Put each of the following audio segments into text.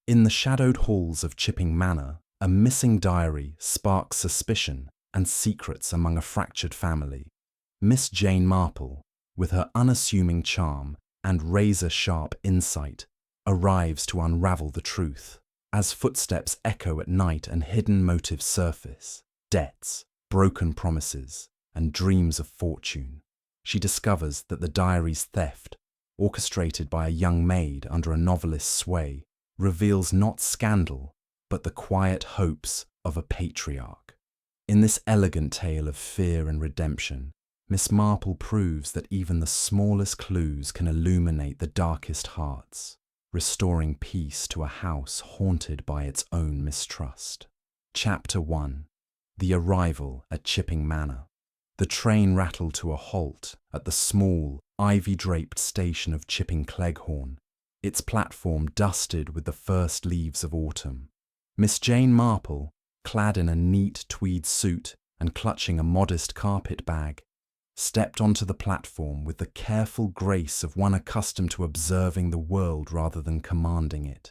In the shadowed halls of Chipping Manor, a missing diary sparks suspicion and secrets among a fractured family. Miss Jane Marple, with her unassuming charm and razor-sharp insight, arrives to unravel the truth. As footsteps echo at night and hidden motives surface, debts, broken promises, and dreams of fortune, she discovers that the diary's theft, orchestrated by a young maid under a novelist's sway, reveals not scandal, but the quiet hopes of a patriarch. In this elegant tale of fear and redemption, Miss Marple proves that even the smallest clues can illuminate the darkest hearts, restoring peace to a house haunted by its own mistrust. Chapter 1. The Arrival at Chipping Manor. The train rattled to a halt at the small, ivy-draped station of Chipping Cleghorn, its platform dusted with the first leaves of autumn. Miss Jane Marple, clad in a neat tweed suit and clutching a modest carpet bag, stepped onto the platform with the careful grace of one accustomed to observing the world rather than commanding it.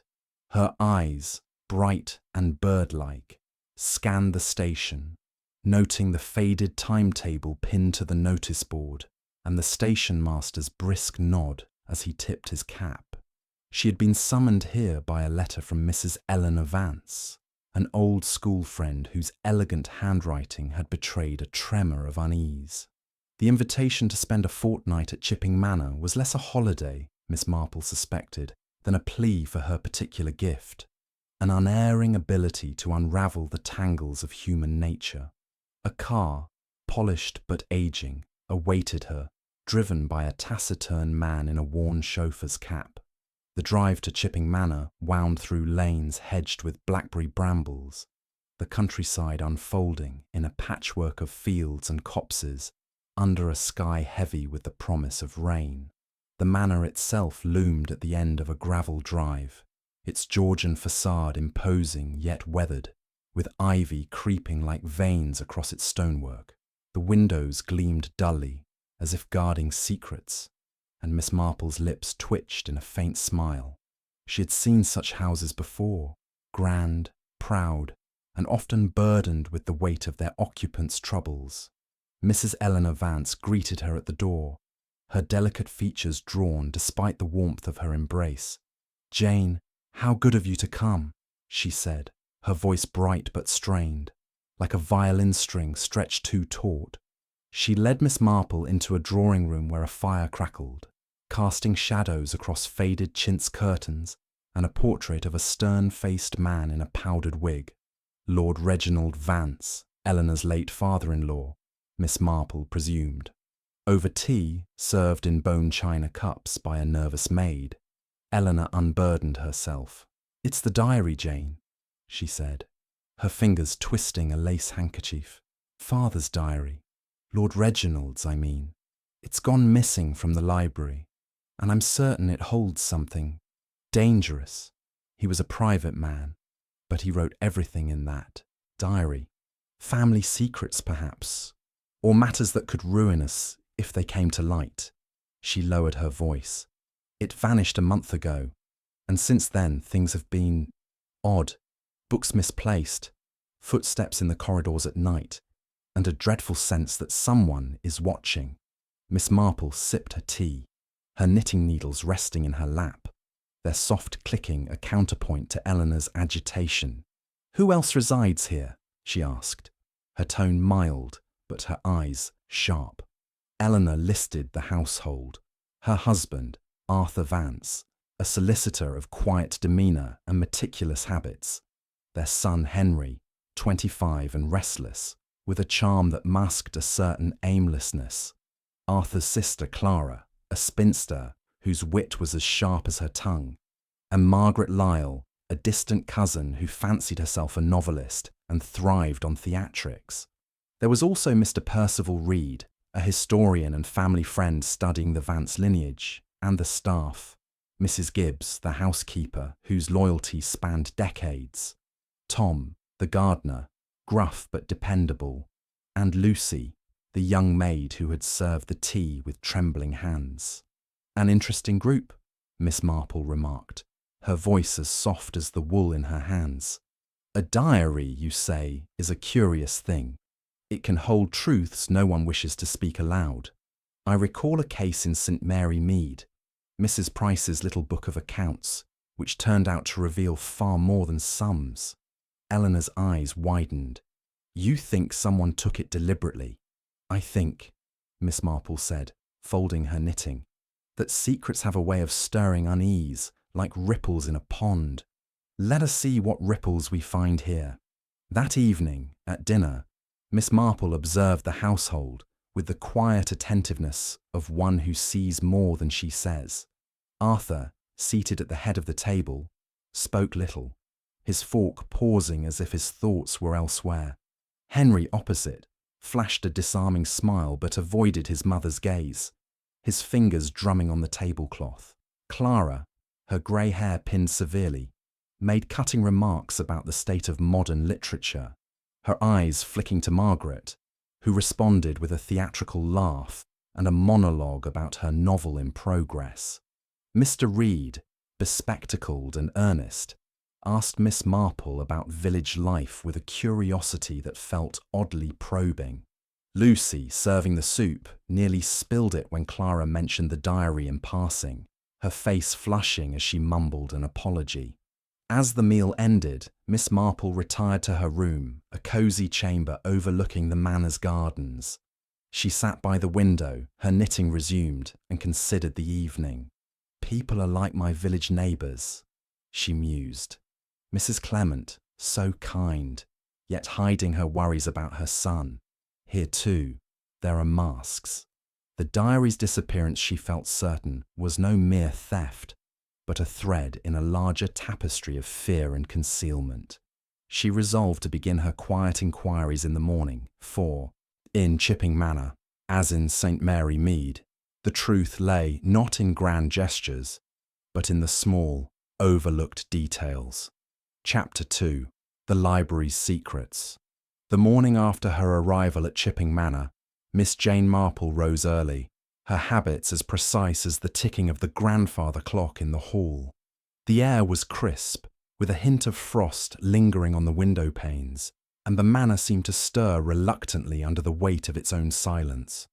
Her eyes, bright and bird-like, scanned the station, noting the faded timetable pinned to the notice board and the station master's brisk nod as he tipped his cap. She had been summoned here by a letter from Mrs. Eleanor Vance, an old school friend whose elegant handwriting had betrayed a tremor of unease. The invitation to spend a fortnight at Chipping Manor was less a holiday, Miss Marple suspected, than a plea for her particular gift, an unerring ability to unravel the tangles of human nature. A car, polished but aging, awaited her, driven by a taciturn man in a worn chauffeur's cap. The drive to Chipping Manor wound through lanes hedged with blackberry brambles, the countryside unfolding in a patchwork of fields and copses under a sky heavy with the promise of rain. The manor itself loomed at the end of a gravel drive, its Georgian facade imposing yet weathered, with ivy creeping like veins across its stonework. The windows gleamed dully, as if guarding secrets, and Miss Marple's lips twitched in a faint smile. She had seen such houses before, grand, proud, and often burdened with the weight of their occupants' troubles. Mrs. Eleanor Vance greeted her at the door, her delicate features drawn despite the warmth of her embrace. "Jane, how good of you to come," she said, her voice bright but strained, like a violin string stretched too taut. She led Miss Marple into a drawing room where a fire crackled, casting shadows across faded chintz curtains and a portrait of a stern-faced man in a powdered wig. Lord Reginald Vance, Eleanor's late father-in-law, Miss Marple presumed. Over tea, served in bone china cups by a nervous maid, Eleanor unburdened herself. "It's the diary, Jane," she said, her fingers twisting a lace handkerchief. "Father's diary. Lord Reginald's, I mean. It's gone missing from the library, and I'm certain it holds something dangerous. He was a private man, but he wrote everything in that diary. Family secrets, perhaps, or matters that could ruin us if they came to light." She lowered her voice. "It vanished a month ago, and since then things have been odd. Books misplaced, footsteps in the corridors at night, and a dreadful sense that someone is watching." Miss Marple sipped her tea, her knitting needles resting in her lap, their soft clicking a counterpoint to Eleanor's agitation. "Who else resides here?" she asked, her tone mild but her eyes sharp. Eleanor listed the household. Her husband, Arthur Vance, a solicitor of quiet demeanour and meticulous habits. Their son Henry, 25 and restless, with a charm that masked a certain aimlessness. Arthur's sister Clara, a spinster whose wit was as sharp as her tongue. And Margaret Lyle, a distant cousin who fancied herself a novelist and thrived on theatrics. There was also Mr. Percival Reed, a historian and family friend studying the Vance lineage, and the staff. Mrs. Gibbs, the housekeeper, whose loyalty spanned decades. Tom, the gardener, gruff but dependable, and Lucy, the young maid who had served the tea with trembling hands. "An interesting group," Miss Marple remarked, her voice as soft as the wool in her hands. A diary, you say, is a curious thing. It can hold truths no one wishes to speak aloud. I recall a case in St. Mary Mead, Mrs. Price's little book of accounts, which turned out to reveal far more than sums. Eleanor's eyes widened. You think someone took it deliberately? I think, Miss Marple said, folding her knitting, that secrets have a way of stirring unease, like ripples in a pond. Let us see what ripples we find here. That evening, at dinner, Miss Marple observed the household with the quiet attentiveness of one who sees more than she says. Arthur, seated at the head of the table, spoke little, his fork pausing as if his thoughts were elsewhere. Henry, opposite, flashed a disarming smile but avoided his mother's gaze, his fingers drumming on the tablecloth. Clara, her grey hair pinned severely, made cutting remarks about the state of modern literature, her eyes flicking to Margaret, who responded with a theatrical laugh and a monologue about her novel in progress. Mr. Reed, bespectacled and earnest, asked Miss Marple about village life with a curiosity that felt oddly probing. Lucy, serving the soup, nearly spilled it when Clara mentioned the diary in passing, her face flushing as she mumbled an apology. As the meal ended, Miss Marple retired to her room, a cosy chamber overlooking the manor's gardens. She sat by the window, her knitting resumed, and considered the evening. People are like my village neighbours, she mused. Mrs. Clement, so kind, yet hiding her worries about her son. Here too, there are masks. The diary's disappearance, she felt certain, was no mere theft, but a thread in a larger tapestry of fear and concealment. She resolved to begin her quiet inquiries in the morning, for, in Chipping Manor, as in St. Mary Mead, the truth lay not in grand gestures, but in the small, overlooked details. Chapter 2. The Library's Secrets. The morning after her arrival at Chipping Manor, Miss Jane Marple rose early, her habits as precise as the ticking of the grandfather clock in the hall. The air was crisp, with a hint of frost lingering on the window panes, and the manor seemed to stir reluctantly under the weight of its own silence.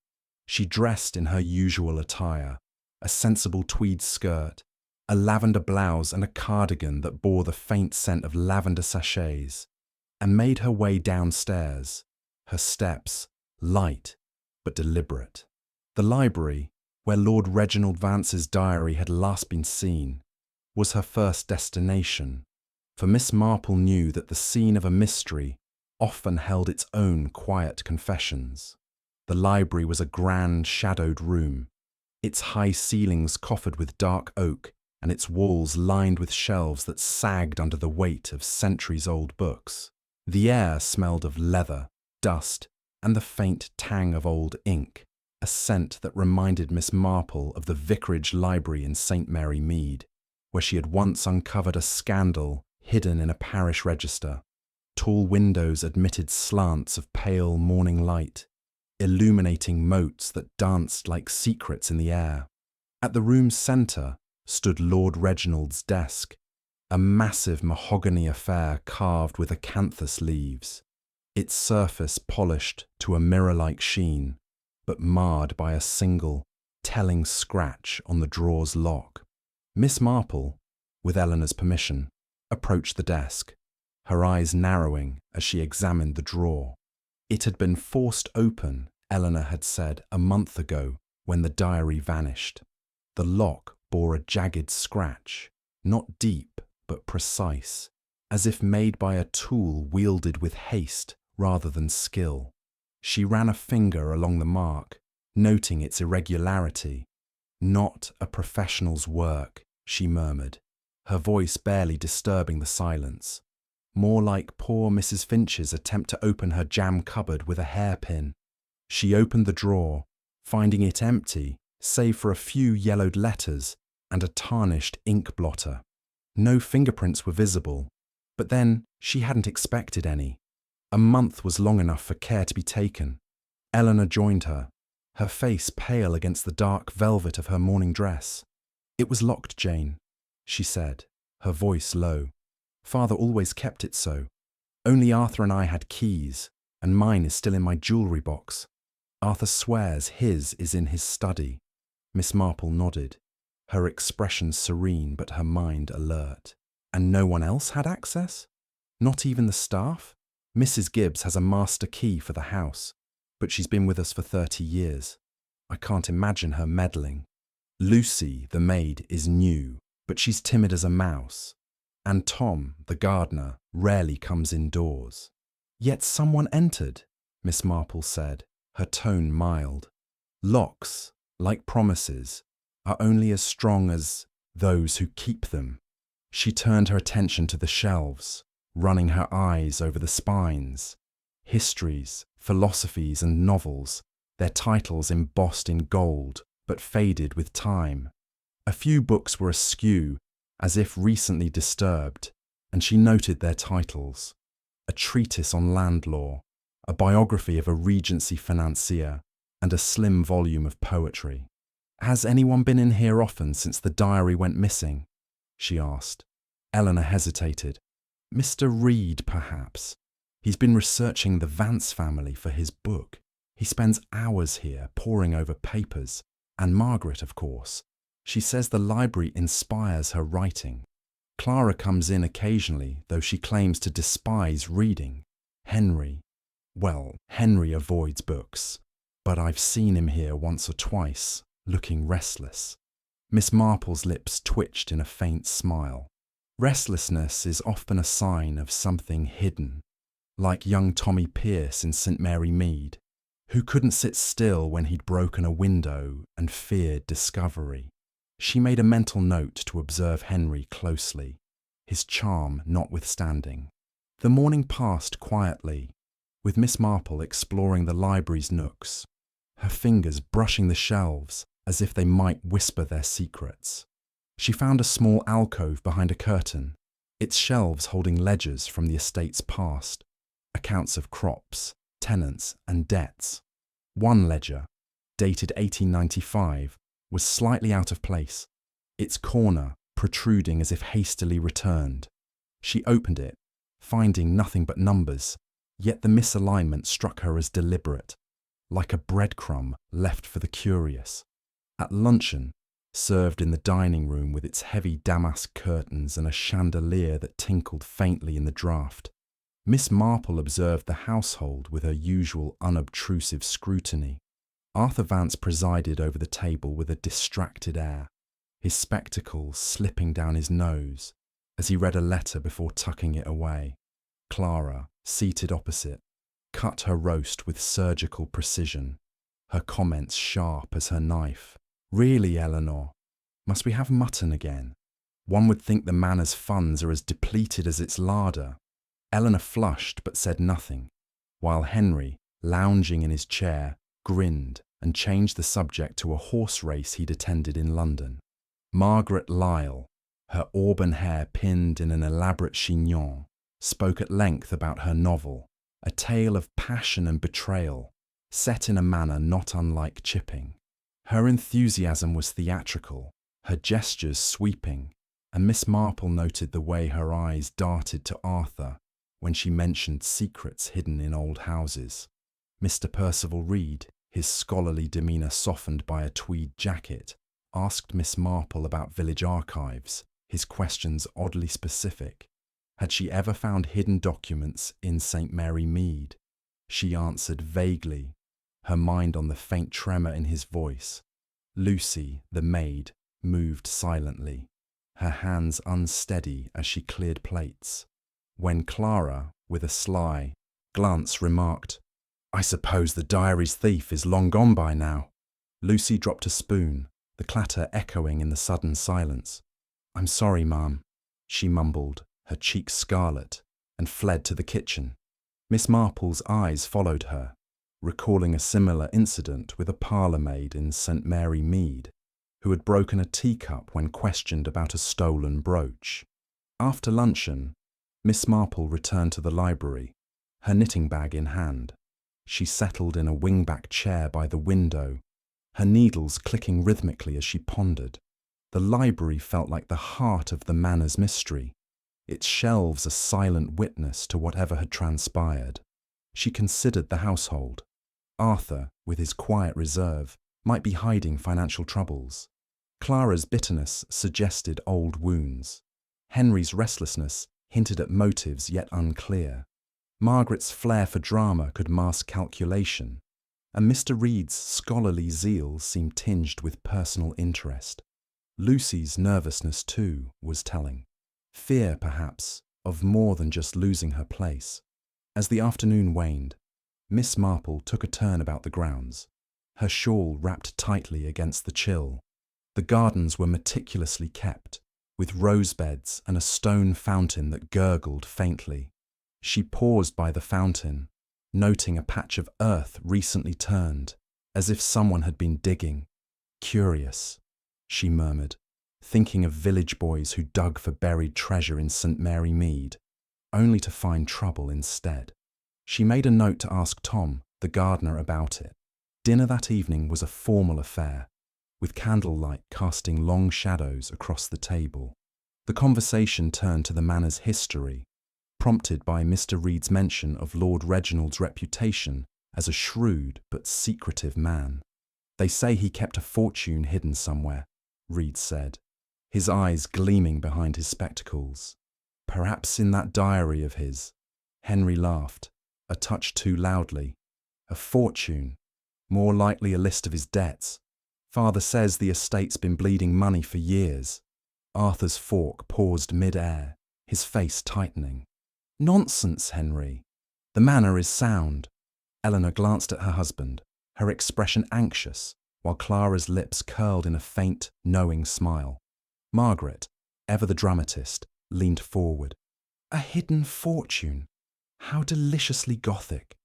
She dressed in her usual attire, a sensible tweed skirt, a lavender blouse and a cardigan that bore the faint scent of lavender sachets, and made her way downstairs, her steps light but deliberate. The library, where Lord Reginald Vance's diary had last been seen, was her first destination, for Miss Marple knew that the scene of a mystery often held its own quiet confessions. The library was a grand, shadowed room, its high ceilings coffered with dark oak and its walls lined with shelves that sagged under the weight of centuries-old books. The air smelled of leather, dust, and the faint tang of old ink, a scent that reminded Miss Marple of the vicarage library in St. Mary Mead, where she had once uncovered a scandal hidden in a parish register. Tall windows admitted slants of pale morning light, illuminating motes that danced like secrets in the air. At the room's centre stood Lord Reginald's desk, a massive mahogany affair carved with acanthus leaves, its surface polished to a mirror-like sheen, but marred by a single, telling scratch on the drawer's lock. Miss Marple, with Eleanor's permission, approached the desk, her eyes narrowing as she examined the drawer. It had been forced open, Eleanor had said, a month ago when the diary vanished. The lock bore a jagged scratch, not deep but precise, as if made by a tool wielded with haste rather than skill. She ran a finger along the mark, noting its irregularity. "Not a professional's work," she murmured, her voice barely disturbing the silence. More like poor Mrs. Finch's attempt to open her jam cupboard with a hairpin. She opened the drawer, finding it empty, save for a few yellowed letters and a tarnished ink blotter. No fingerprints were visible, but then she hadn't expected any. A month was long enough for care to be taken. Eleanor joined her, her face pale against the dark velvet of her morning dress. "It was locked, Jane," she said, her voice low. "Father always kept it so. Only Arthur and I had keys, and mine is still in my jewellery box. Arthur swears his is in his study." Miss Marple nodded, her expression serene but her mind alert. "And no one else had access? Not even the staff? Mrs. Gibbs has a master key for the house, but she's been with us for 30 years. I can't imagine her meddling. Lucy, the maid, is new, but she's timid as a mouse. And Tom, the gardener, rarely comes indoors." "Yet someone entered," Miss Marple said, her tone mild. "Locks, like promises, are only as strong as those who keep them." She turned her attention to the shelves, running her eyes over the spines. Histories, philosophies and novels, their titles embossed in gold, but faded with time. A few books were askew, as if recently disturbed, and she noted their titles. A treatise on land law, a biography of a Regency financier, and a slim volume of poetry. "Has anyone been in here often since the diary went missing?" she asked. Eleanor hesitated. "Mr. Reed, perhaps. He's been researching the Vance family for his book. He spends hours here poring over papers. And Margaret, of course. She says the library inspires her writing. Clara comes in occasionally, though she claims to despise reading. Henry avoids books, but I've seen him here once or twice, looking restless." Miss Marple's lips twitched in a faint smile. Restlessness is often a sign of something hidden, like young Tommy Pierce in St. Mary Mead, who couldn't sit still when he'd broken a window and feared discovery. She made a mental note to observe Henry closely, his charm notwithstanding. The morning passed quietly, with Miss Marple exploring the library's nooks, her fingers brushing the shelves as if they might whisper their secrets. She found a small alcove behind a curtain, its shelves holding ledgers from the estate's past, accounts of crops, tenants and debts. One ledger, dated 1895, was slightly out of place, its corner protruding as if hastily returned. She opened it, finding nothing but numbers, yet the misalignment struck her as deliberate, like a breadcrumb left for the curious. At luncheon, served in the dining room with its heavy damask curtains and a chandelier that tinkled faintly in the draught, Miss Marple observed the household with her usual unobtrusive scrutiny. Arthur Vance presided over the table with a distracted air, his spectacles slipping down his nose as he read a letter before tucking it away. Clara, seated opposite, cut her roast with surgical precision, her comments sharp as her knife. "Really, Eleanor, must we have mutton again? One would think the manor's funds are as depleted as its larder." Eleanor flushed but said nothing, while Henry, lounging in his chair, grinned and changed the subject to a horse race he'd attended in London. Margaret Lisle, her auburn hair pinned in an elaborate chignon, spoke at length about her novel, a tale of passion and betrayal, set in a manner not unlike Chipping. Her enthusiasm was theatrical, her gestures sweeping, and Miss Marple noted the way her eyes darted to Arthur when she mentioned secrets hidden in old houses. Mr. Percival Reed, his scholarly demeanour softened by a tweed jacket, asked Miss Marple about village archives, his questions oddly specific. Had she ever found hidden documents in St. Mary Mead? She answered vaguely, her mind on the faint tremor in his voice. Lucy, the maid, moved silently, her hands unsteady as she cleared plates. When Clara, with a sly glance, remarked, "I suppose the diary's thief is long gone by now," Lucy dropped a spoon, the clatter echoing in the sudden silence. "I'm sorry, ma'am," she mumbled, her cheeks scarlet, and fled to the kitchen. Miss Marple's eyes followed her, recalling a similar incident with a parlour-maid in St. Mary Mead, who had broken a teacup when questioned about a stolen brooch. After luncheon, Miss Marple returned to the library, her knitting bag in hand. She settled in a wing-back chair by the window, her needles clicking rhythmically as she pondered. The library felt like the heart of the manor's mystery, its shelves a silent witness to whatever had transpired. She considered the household. Arthur, with his quiet reserve, might be hiding financial troubles. Clara's bitterness suggested old wounds. Henry's restlessness hinted at motives yet unclear. Margaret's flair for drama could mask calculation, and Mr. Reed's scholarly zeal seemed tinged with personal interest. Lucy's nervousness, too, was telling. Fear, perhaps, of more than just losing her place. As the afternoon waned, Miss Marple took a turn about the grounds, her shawl wrapped tightly against the chill. The gardens were meticulously kept, with rose beds and a stone fountain that gurgled faintly. She paused by the fountain, noting a patch of earth recently turned, as if someone had been digging. Curious, she murmured, thinking of village boys who dug for buried treasure in St. Mary Mead, only to find trouble instead. She made a note to ask Tom, the gardener, about it. Dinner that evening was a formal affair, with candlelight casting long shadows across the table. The conversation turned to the manor's history, prompted by Mr. Reed's mention of Lord Reginald's reputation as a shrewd but secretive man. "They say he kept a fortune hidden somewhere," Reed said, his eyes gleaming behind his spectacles. "Perhaps in that diary of his." Henry laughed, a touch too loudly. "A fortune? More likely a list of his debts. Father says the estate's been bleeding money for years." Arthur's fork paused mid-air, his face tightening. "Nonsense, Henry. The manor is sound." Eleanor glanced at her husband, her expression anxious, while Clara's lips curled in a faint, knowing smile. Margaret, ever the dramatist, leaned forward. "A hidden fortune? How deliciously Gothic.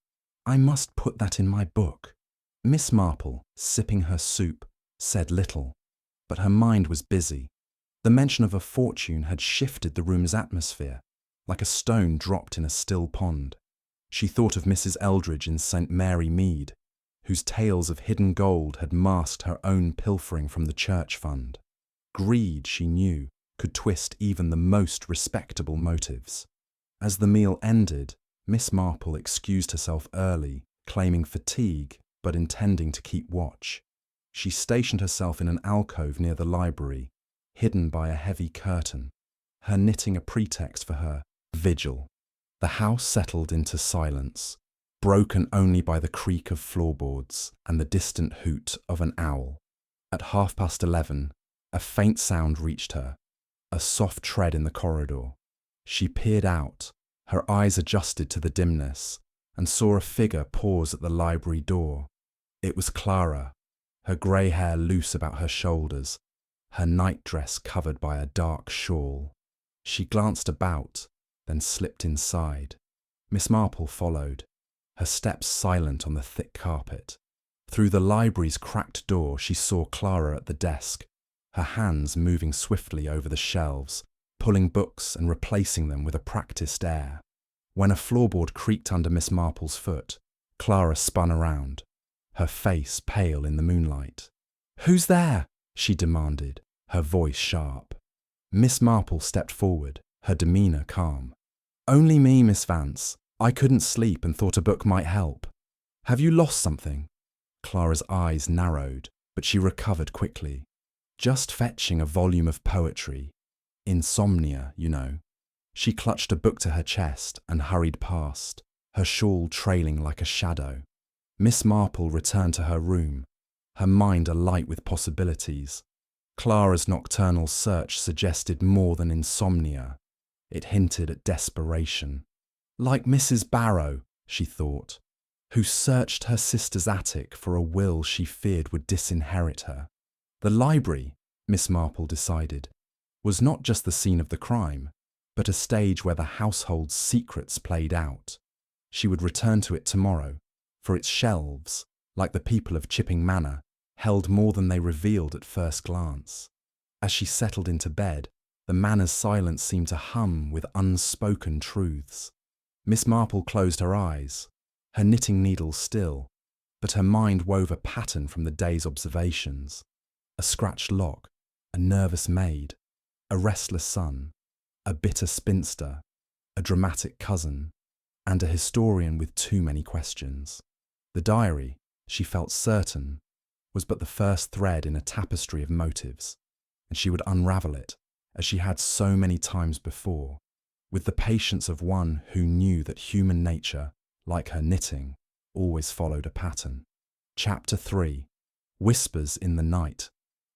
I must put that in my book." Miss Marple, sipping her soup, said little, but her mind was busy. The mention of a fortune had shifted the room's atmosphere, like a stone dropped in a still pond. She thought of Mrs. Eldridge in St. Mary Mead, whose tales of hidden gold had masked her own pilfering from the church fund. Greed, she knew, could twist even the most respectable motives. As the meal ended, Miss Marple excused herself early, claiming fatigue but intending to keep watch. She stationed herself in an alcove near the library, hidden by a heavy curtain, her knitting a pretext for her vigil. The house settled into silence, broken only by the creak of floorboards and the distant hoot of an owl. At 11:30, a faint sound reached her, a soft tread in the corridor. She peered out, her eyes adjusted to the dimness, and saw a figure pause at the library door. It was Clara, her grey hair loose about her shoulders, her nightdress covered by a dark shawl. She glanced about, then slipped inside. Miss Marple followed, her steps silent on the thick carpet. Through the library's cracked door she saw Clara at the desk, her hands moving swiftly over the shelves, pulling books and replacing them with a practiced air. When a floorboard creaked under Miss Marple's foot, Clara spun around, her face pale in the moonlight. "Who's there?" she demanded, her voice sharp. Miss Marple stepped forward, her demeanour calm. "Only me, Miss Vance. I couldn't sleep and thought a book might help." "Have you lost something?" Clara's eyes narrowed, but she recovered quickly. "Just fetching a volume of poetry. Insomnia, you know." She clutched a book to her chest and hurried past, her shawl trailing like a shadow. Miss Marple returned to her room, her mind alight with possibilities. Clara's nocturnal search suggested more than insomnia. It hinted at desperation. Like Mrs. Barrow, she thought, who searched her sister's attic for a will she feared would disinherit her. The library, Miss Marple decided, was not just the scene of the crime, but a stage where the household's secrets played out. She would return to it tomorrow, for its shelves, like the people of Chipping Manor, held more than they revealed at first glance. As she settled into bed, the manor's silence seemed to hum with unspoken truths. Miss Marple closed her eyes, her knitting needle still, but her mind wove a pattern from the day's observations. A scratched lock, a nervous maid, a restless son, a bitter spinster, a dramatic cousin, and a historian with too many questions. The diary, she felt certain, was but the first thread in a tapestry of motives, and she would unravel it, as she had so many times before, with the patience of one who knew that human nature, like her knitting, always followed a pattern. Chapter 3. Whispers in the Night.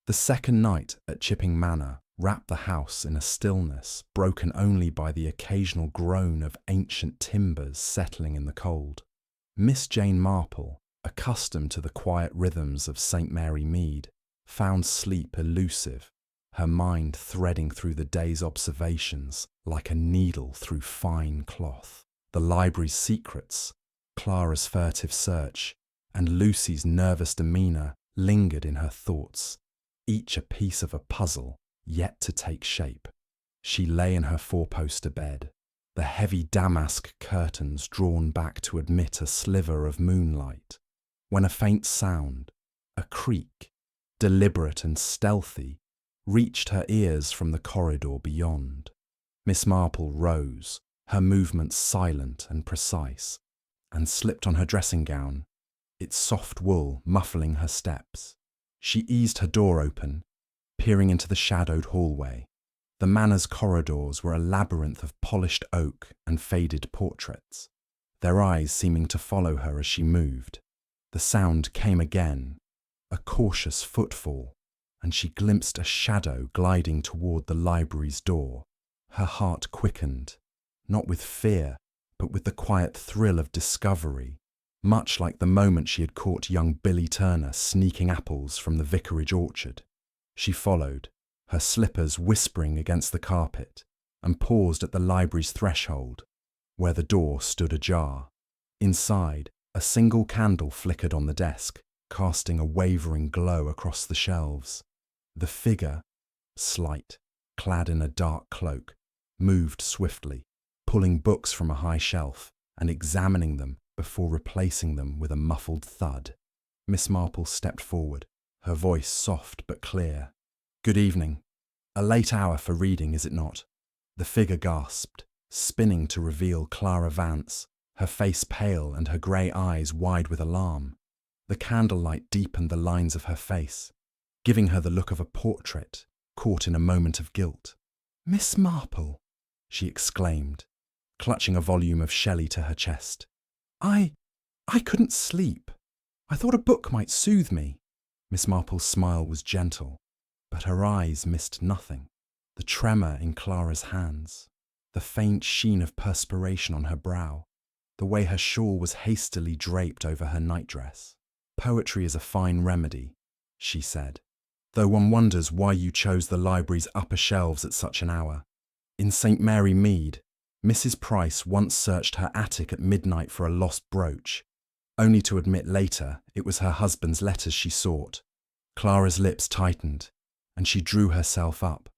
The second night at Chipping Manor wrapped the house in a stillness broken only by the occasional groan of ancient timbers settling in the cold. Miss Jane Marple, accustomed to the quiet rhythms of St. Mary Mead, found sleep elusive, her mind threading through the day's observations like a needle through fine cloth. The library's secrets, Clara's furtive search, and Lucy's nervous demeanour lingered in her thoughts, each a piece of a puzzle yet to take shape. She lay in her four-poster bed, the heavy damask curtains drawn back to admit a sliver of moonlight, when a faint sound, a creak, deliberate and stealthy, reached her ears from the corridor beyond. Miss Marple rose, her movements silent and precise, and slipped on her dressing gown, its soft wool muffling her steps. She eased her door open, peering into the shadowed hallway. The manor's corridors were a labyrinth of polished oak and faded portraits, their eyes seeming to follow her as she moved. The sound came again, a cautious footfall, and she glimpsed a shadow gliding toward the library's door. Her heart quickened, not with fear, but with the quiet thrill of discovery, much like the moment she had caught young Billy Turner sneaking apples from the vicarage orchard. She followed, her slippers whispering against the carpet, and paused at the library's threshold, where the door stood ajar. Inside, a single candle flickered on the desk, casting a wavering glow across the shelves. The figure, slight, clad in a dark cloak, moved swiftly, pulling books from a high shelf and examining them before replacing them with a muffled thud. Miss Marple stepped forward, her voice soft but clear. "Good evening. A late hour for reading, is it not?" The figure gasped, spinning to reveal Clara Vance, her face pale and her grey eyes wide with alarm. The candlelight deepened the lines of her face, giving her the look of a portrait caught in a moment of guilt. "Miss Marple," she exclaimed, clutching a volume of Shelley to her chest. I couldn't sleep. I thought a book might soothe me." Miss Marple's smile was gentle, but her eyes missed nothing. The tremor in Clara's hands, the faint sheen of perspiration on her brow, the way her shawl was hastily draped over her nightdress. "Poetry is a fine remedy," she said, "though one wonders why you chose the library's upper shelves at such an hour. In St. Mary Mead, Mrs. Price once searched her attic at midnight for a lost brooch, only to admit later it was her husband's letters she sought." Clara's lips tightened, and she drew herself up,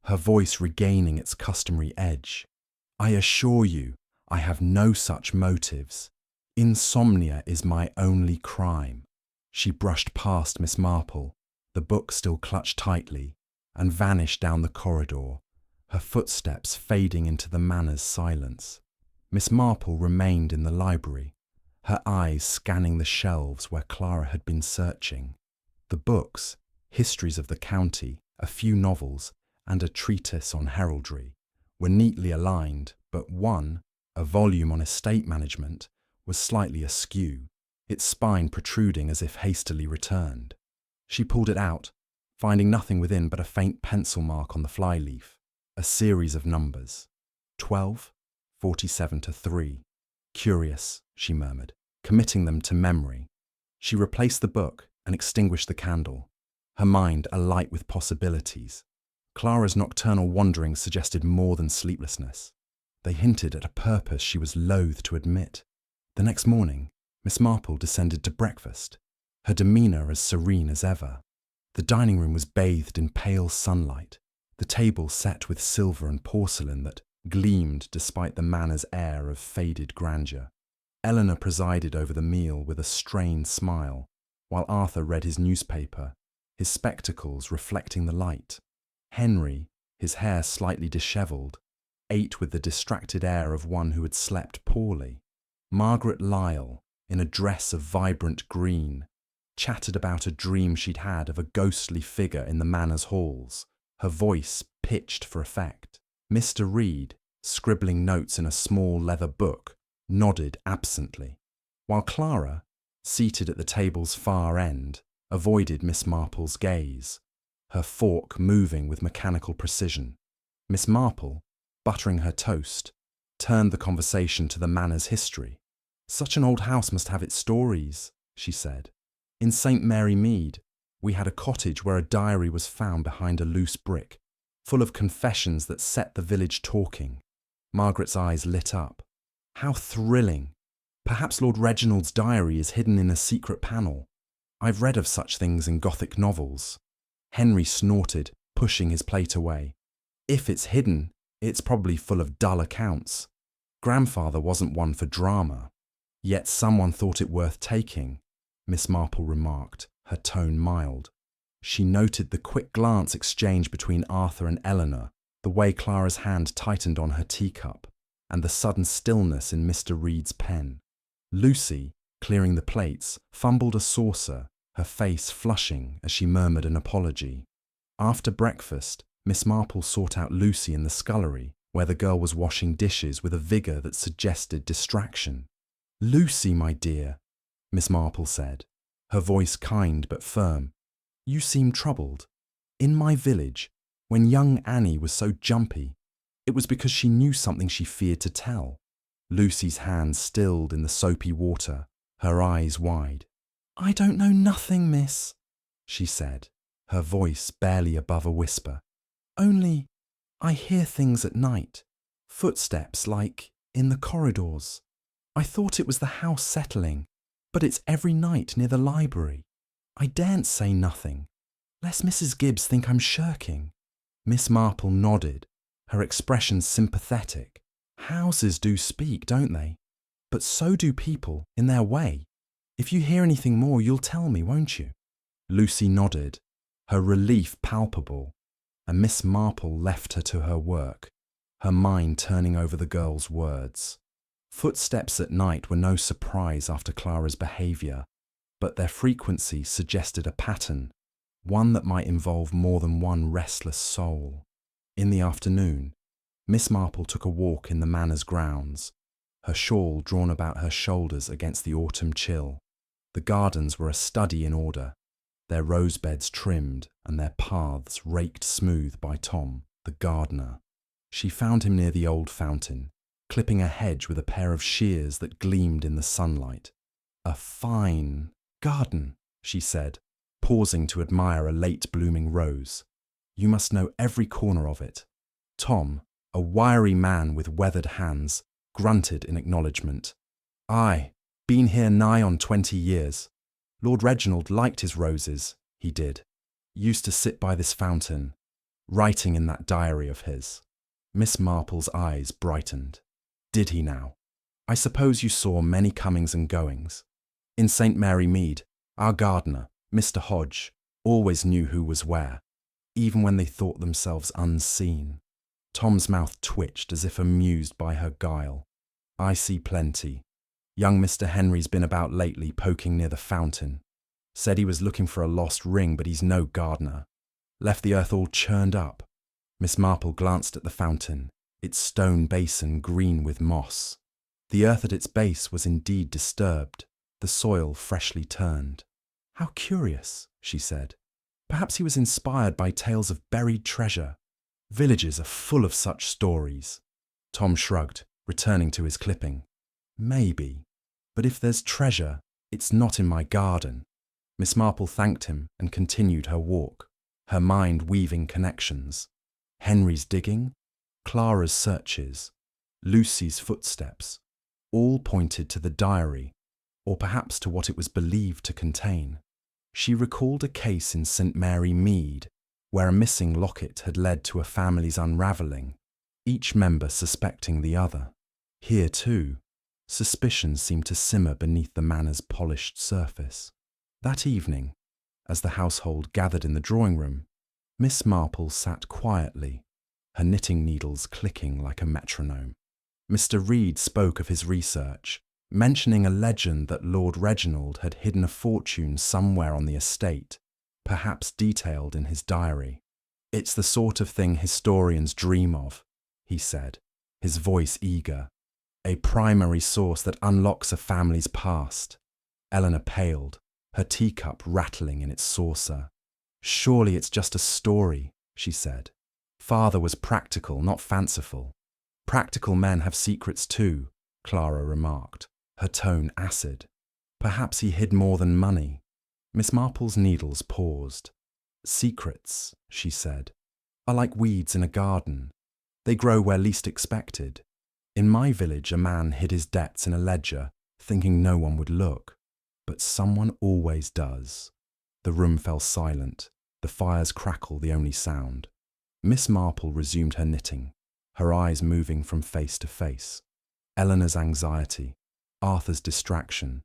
her voice regaining its customary edge. "I assure you, I have no such motives. Insomnia is my only crime." She brushed past Miss Marple, the book still clutched tightly, and vanished down the corridor, her footsteps fading into the manor's silence. Miss Marple remained in the library, her eyes scanning the shelves where Clara had been searching. The books, histories of the county, a few novels, and a treatise on heraldry, were neatly aligned, but one, a volume on estate management, was slightly askew, its spine protruding as if hastily returned. She pulled it out, finding nothing within but a faint pencil mark on the flyleaf, a series of numbers. 12, 47 to 3. "Curious," she murmured, committing them to memory. She replaced the book and extinguished the candle, her mind alight with possibilities. Clara's nocturnal wanderings suggested more than sleeplessness. They hinted at a purpose she was loath to admit. The next morning, Miss Marple descended to breakfast, her demeanour as serene as ever. The dining room was bathed in pale sunlight, the table set with silver and porcelain that gleamed despite the manor's air of faded grandeur. Eleanor presided over the meal with a strained smile, while Arthur read his newspaper, his spectacles reflecting the light Henry, his hair slightly dishevelled, ate with the distracted air of one who had slept poorly. Margaret Lyle, in a dress of vibrant green, chattered about a dream she'd had of a ghostly figure in the manor's halls, her voice pitched for effect. Mr. Reed, scribbling notes in a small leather book, nodded absently, while Clara, seated at the table's far end, avoided Miss Marple's gaze, her fork moving with mechanical precision. Miss Marple, buttering her toast, turned the conversation to the manor's history. "Such an old house must have its stories," she said. "In St. Mary Mead, we had a cottage where a diary was found behind a loose brick, full of confessions that set the village talking." Margaret's eyes lit up. "How thrilling! Perhaps Lord Reginald's diary is hidden in a secret panel. I've read of such things in Gothic novels." Henry snorted, pushing his plate away. "If it's hidden, it's probably full of dull accounts. Grandfather wasn't one for drama." "Yet someone thought it worth taking," Miss Marple remarked, her tone mild. She noted the quick glance exchanged between Arthur and Eleanor, the way Clara's hand tightened on her teacup, and the sudden stillness in Mr. Reed's pen. Lucy, clearing the plates, fumbled a saucer, her face flushing as she murmured an apology. After breakfast, Miss Marple sought out Lucy in the scullery, where the girl was washing dishes with a vigour that suggested distraction. "Lucy, my dear," Miss Marple said, her voice kind but firm, "you seem troubled. In my village, when young Annie was so jumpy, it was because she knew something she feared to tell." Lucy's hands stilled in the soapy water, her eyes wide. "I don't know nothing, miss," she said, her voice barely above a whisper. "Only I hear things at night, footsteps like in the corridors. I thought it was the house settling, but it's every night near the library. I daren't say nothing, lest Mrs. Gibbs think I'm shirking." Miss Marple nodded, her expression sympathetic. "Houses do speak, don't they? But so do people, in their way. If you hear anything more, you'll tell me, won't you?" Lucy nodded, her relief palpable, and Miss Marple left her to her work, her mind turning over the girl's words. Footsteps at night were no surprise after Clara's behaviour, but their frequency suggested a pattern, one that might involve more than one restless soul. In the afternoon, Miss Marple took a walk in the manor's grounds, her shawl drawn about her shoulders against the autumn chill. The gardens were a study in order, their rose beds trimmed and their paths raked smooth by Tom, the gardener. She found him near the old fountain, clipping a hedge with a pair of shears that gleamed in the sunlight. "A fine garden," she said, pausing to admire a late-blooming rose. "You must know every corner of it." Tom, a wiry man with weathered hands, grunted in acknowledgement. "Aye, been here nigh on 20 years. Lord Reginald liked his roses, he did. Used to sit by this fountain, writing in that diary of his." Miss Marple's eyes brightened. "Did he now? I suppose you saw many comings and goings. In St. Mary Mead, our gardener, Mr. Hodge, always knew who was where, even when they thought themselves unseen." Tom's mouth twitched as if amused by her guile. "I see plenty. Young Mr. Henry's been about lately, poking near the fountain. Said he was looking for a lost ring, but he's no gardener. Left the earth all churned up." Miss Marple glanced at the fountain, its stone basin green with moss. The earth at its base was indeed disturbed, the soil freshly turned. "How curious," she said. "Perhaps he was inspired by tales of buried treasure. Villages are full of such stories." Tom shrugged, returning to his clipping. "Maybe. But if there's treasure, it's not in my garden." Miss Marple thanked him and continued her walk, her mind weaving connections. Henry's digging, Clara's searches, Lucy's footsteps, all pointed to the diary, or perhaps to what it was believed to contain. She recalled a case in St. Mary Mead, where a missing locket had led to a family's unraveling, each member suspecting the other. Here, too, suspicion seemed to simmer beneath the manor's polished surface. That evening, as the household gathered in the drawing-room, Miss Marple sat quietly, her knitting needles clicking like a metronome. Mr. Reed spoke of his research, mentioning a legend that Lord Reginald had hidden a fortune somewhere on the estate, perhaps detailed in his diary. "It's the sort of thing historians dream of," he said, his voice eager. "A primary source that unlocks a family's past." Eleanor paled, her teacup rattling in its saucer. "Surely it's just a story," she said. "Father was practical, not fanciful." "Practical men have secrets too," Clara remarked, her tone acid. "Perhaps he hid more than money." Miss Marple's needles paused. "Secrets," she said, "are like weeds in a garden. They grow where least expected. In my village, a man hid his debts in a ledger, thinking no one would look. But someone always does." The room fell silent, the fire's crackle the only sound. Miss Marple resumed her knitting, her eyes moving from face to face. Eleanor's anxiety, Arthur's distraction,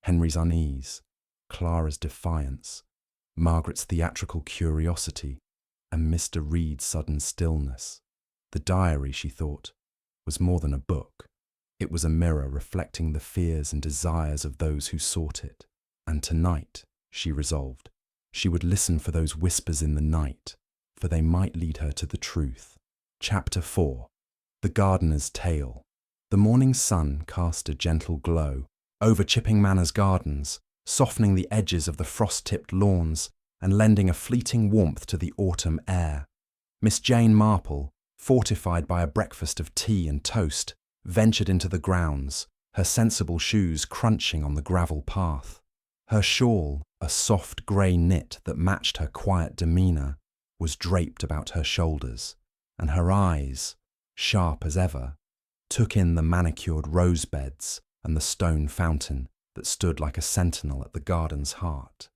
Henry's unease, Clara's defiance, Margaret's theatrical curiosity, and Mr. Reed's sudden stillness. The diary, she thought, was more than a book. It was a mirror reflecting the fears and desires of those who sought it. And tonight, she resolved, she would listen for those whispers in the night, for they might lead her to the truth. Chapter 4. The Gardener's Tale. The morning sun cast a gentle glow over Chipping Manor's gardens, softening the edges of the frost-tipped lawns and lending a fleeting warmth to the autumn air. Miss Jane Marple, fortified by a breakfast of tea and toast, ventured into the grounds, her sensible shoes crunching on the gravel path. Her shawl, a soft grey knit that matched her quiet demeanour, was draped about her shoulders, and her eyes, sharp as ever, took in the manicured rose beds and the stone fountain that stood like a sentinel at the garden's heart.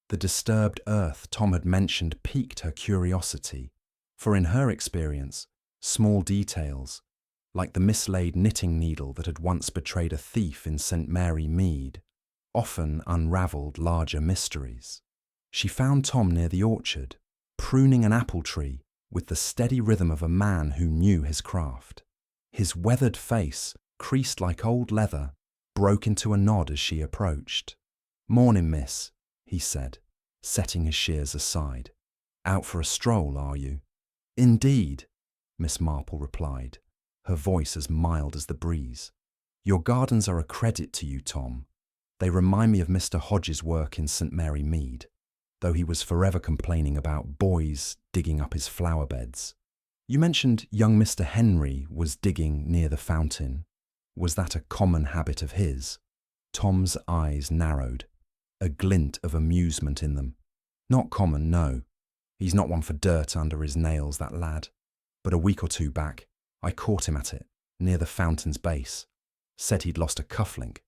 The disturbed earth Tom had mentioned piqued her curiosity, for in her experience, small details, like the mislaid knitting needle that had once betrayed a thief in St. Mary Mead, often unravelled larger mysteries. She found Tom near the orchard, pruning an apple tree with the steady rhythm of a man who knew his craft. His weathered face, creased like old leather, broke into a nod as she approached. "Mornin', miss," he said, setting his shears aside. "Out for a stroll, are you?" "Indeed," Miss Marple replied, her voice as mild as the breeze. "Your gardens are a credit to you, Tom. They remind me of Mr. Hodges' work in St. Mary Mead, though he was forever complaining about boys digging up his flower beds. You mentioned young Mr. Henry was digging near the fountain. Was that a common habit of his?" Tom's eyes narrowed, a glint of amusement in them. "Not common, no. He's not one for dirt under his nails, that lad. But a week or two back, I caught him at it, near the fountain's base. Said he'd lost a cufflink,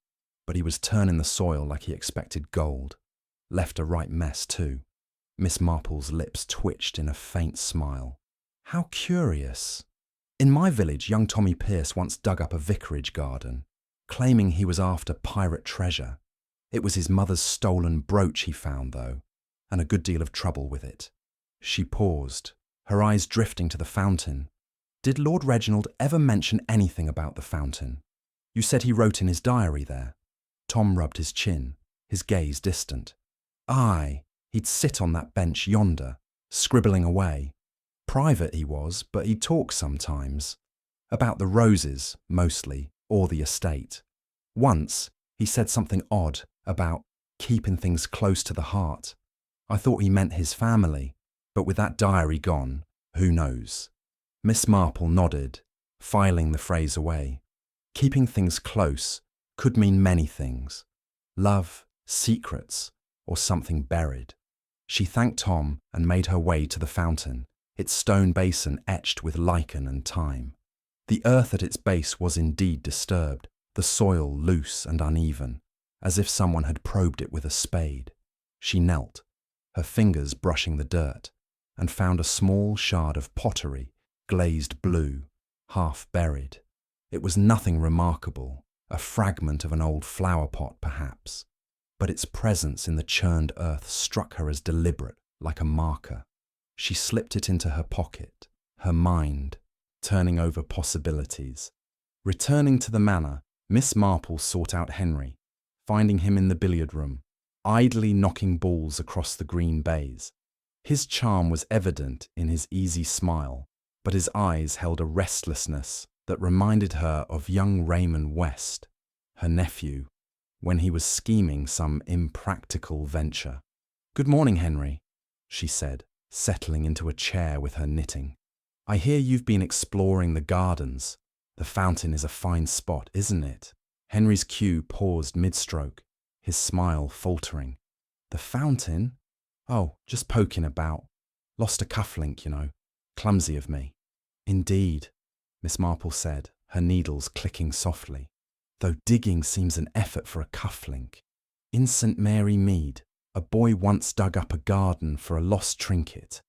but he was turning the soil like he expected gold. Left a right mess, too." Miss Marple's lips twitched in a faint smile. "How curious. In my village, young Tommy Pierce once dug up a vicarage garden, claiming he was after pirate treasure. It was his mother's stolen brooch he found, though, and a good deal of trouble with it." She paused, her eyes drifting to the fountain. "Did Lord Reginald ever mention anything about the fountain? You said he wrote in his diary there." Tom rubbed his chin, his gaze distant. "Aye, he'd sit on that bench yonder, scribbling away. Private he was, but he'd talk sometimes. About the roses, mostly, or the estate. Once, he said something odd about keeping things close to the heart. I thought he meant his family, but with that diary gone, who knows?" Miss Marple nodded, filing the phrase away. Keeping things close could mean many things. Love, secrets, or something buried. She thanked Tom and made her way to the fountain, its stone basin etched with lichen and time. The earth at its base was indeed disturbed, the soil loose and uneven, as if someone had probed it with a spade. She knelt, her fingers brushing the dirt, and found a small shard of pottery, glazed blue, half buried. It was nothing remarkable, a fragment of an old flower pot perhaps, but its presence in the churned earth struck her as deliberate, like a marker. She slipped it into her pocket, her mind turning over possibilities. Returning to the manor, Miss Marple sought out Henry, finding him in the billiard room, idly knocking balls across the green baize. His charm was evident in his easy smile, but his eyes held a restlessness that reminded her of young Raymond West, her nephew, when he was scheming some impractical venture. "Good morning, Henry," she said, settling into a chair with her knitting. "I hear you've been exploring the gardens. The fountain is a fine spot, isn't it?" Henry's cue paused mid-stroke, his smile faltering. "The fountain? Oh, just poking about. Lost a cufflink, you know. Clumsy of me." "Indeed," Miss Marple said, her needles clicking softly. "Though digging seems an effort for a cufflink. In St. Mary Mead, a boy once dug up a garden for a lost trinket,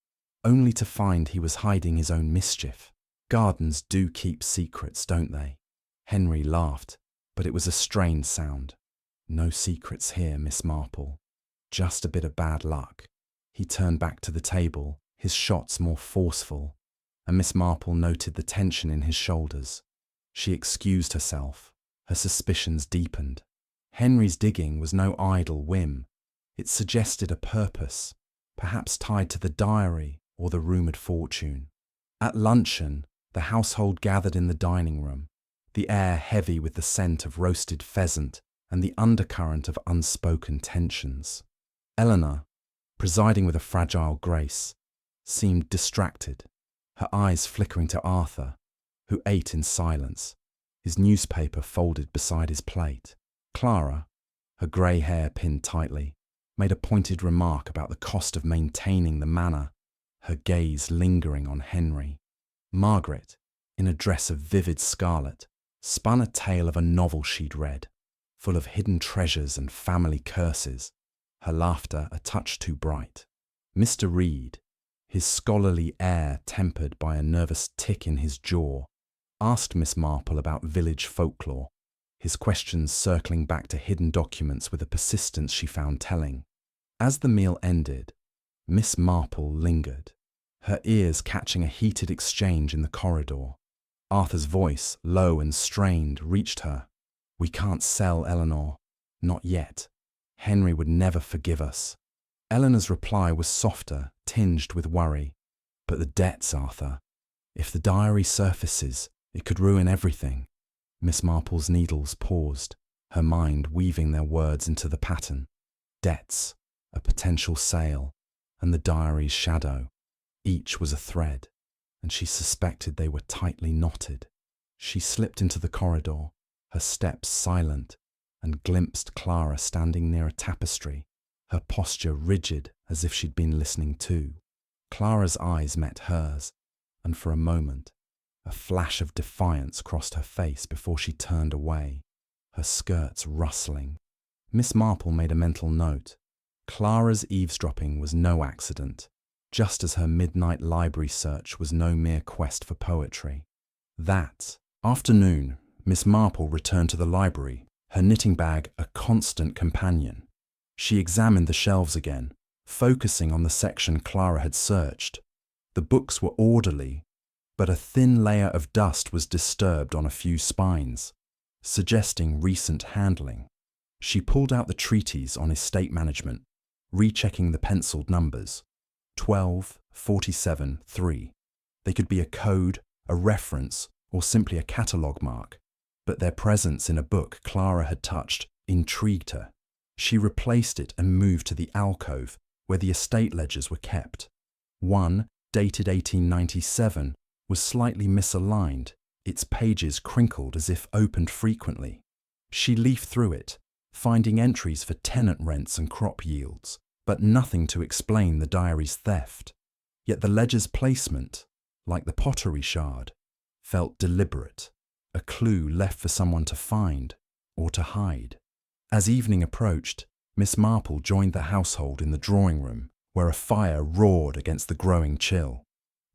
only to find he was hiding his own mischief. Gardens do keep secrets, don't they?" Henry laughed, but it was a strained sound. "No secrets here, Miss Marple. Just a bit of bad luck." He turned back to the table, his shots more forceful, and Miss Marple noted the tension in his shoulders. She excused herself. Her suspicions deepened. Henry's digging was no idle whim. It suggested a purpose, perhaps tied to the diary or the rumoured fortune. At luncheon, the household gathered in the dining room, the air heavy with the scent of roasted pheasant and the undercurrent of unspoken tensions. Eleanor, presiding with a fragile grace, seemed distracted, her eyes flickering to Arthur, who ate in silence, his newspaper folded beside his plate. Clara, her grey hair pinned tightly, made a pointed remark about the cost of maintaining the manor, her gaze lingering on Henry. Margaret, in a dress of vivid scarlet, spun a tale of a novel she'd read, full of hidden treasures and family curses, her laughter a touch too bright. Mr. Reed, his scholarly air tempered by a nervous tick in his jaw, asked Miss Marple about village folklore, his questions circling back to hidden documents with a persistence she found telling. As the meal ended, Miss Marple lingered, her ears catching a heated exchange in the corridor. Arthur's voice, low and strained, reached her. "We can't sell Eleanor. Not yet. Henry would never forgive us." Eleanor's reply was softer, tinged with worry. "But the debts, Arthur. If the diary surfaces, it could ruin everything." Miss Marple's needles paused, her mind weaving their words into the pattern. Debts, a potential sale, and the diary's shadow. Each was a thread, and she suspected they were tightly knotted. She slipped into the corridor, her steps silent, and glimpsed Clara standing near a tapestry, her posture rigid as if she'd been listening too. Clara's eyes met hers, and for a moment, a flash of defiance crossed her face before she turned away, her skirts rustling. Miss Marple made a mental note. Clara's eavesdropping was no accident, just as her midnight library search was no mere quest for poetry. That afternoon, Miss Marple returned to the library, her knitting bag a constant companion. She examined the shelves again, focusing on the section Clara had searched. The books were orderly, but a thin layer of dust was disturbed on a few spines, suggesting recent handling. She pulled out the treatise on estate management, rechecking the penciled numbers. 12, 47, 3. They could be a code, a reference, or simply a catalogue mark, but their presence in a book Clara had touched intrigued her. She replaced it and moved to the alcove where the estate ledgers were kept. One, dated 1897, was slightly misaligned, its pages crinkled as if opened frequently. She leafed through it, finding entries for tenant rents and crop yields, but nothing to explain the diary's theft. Yet the ledger's placement, like the pottery shard, felt deliberate, a clue left for someone to find or to hide. As evening approached, Miss Marple joined the household in the drawing room, where a fire roared against the growing chill.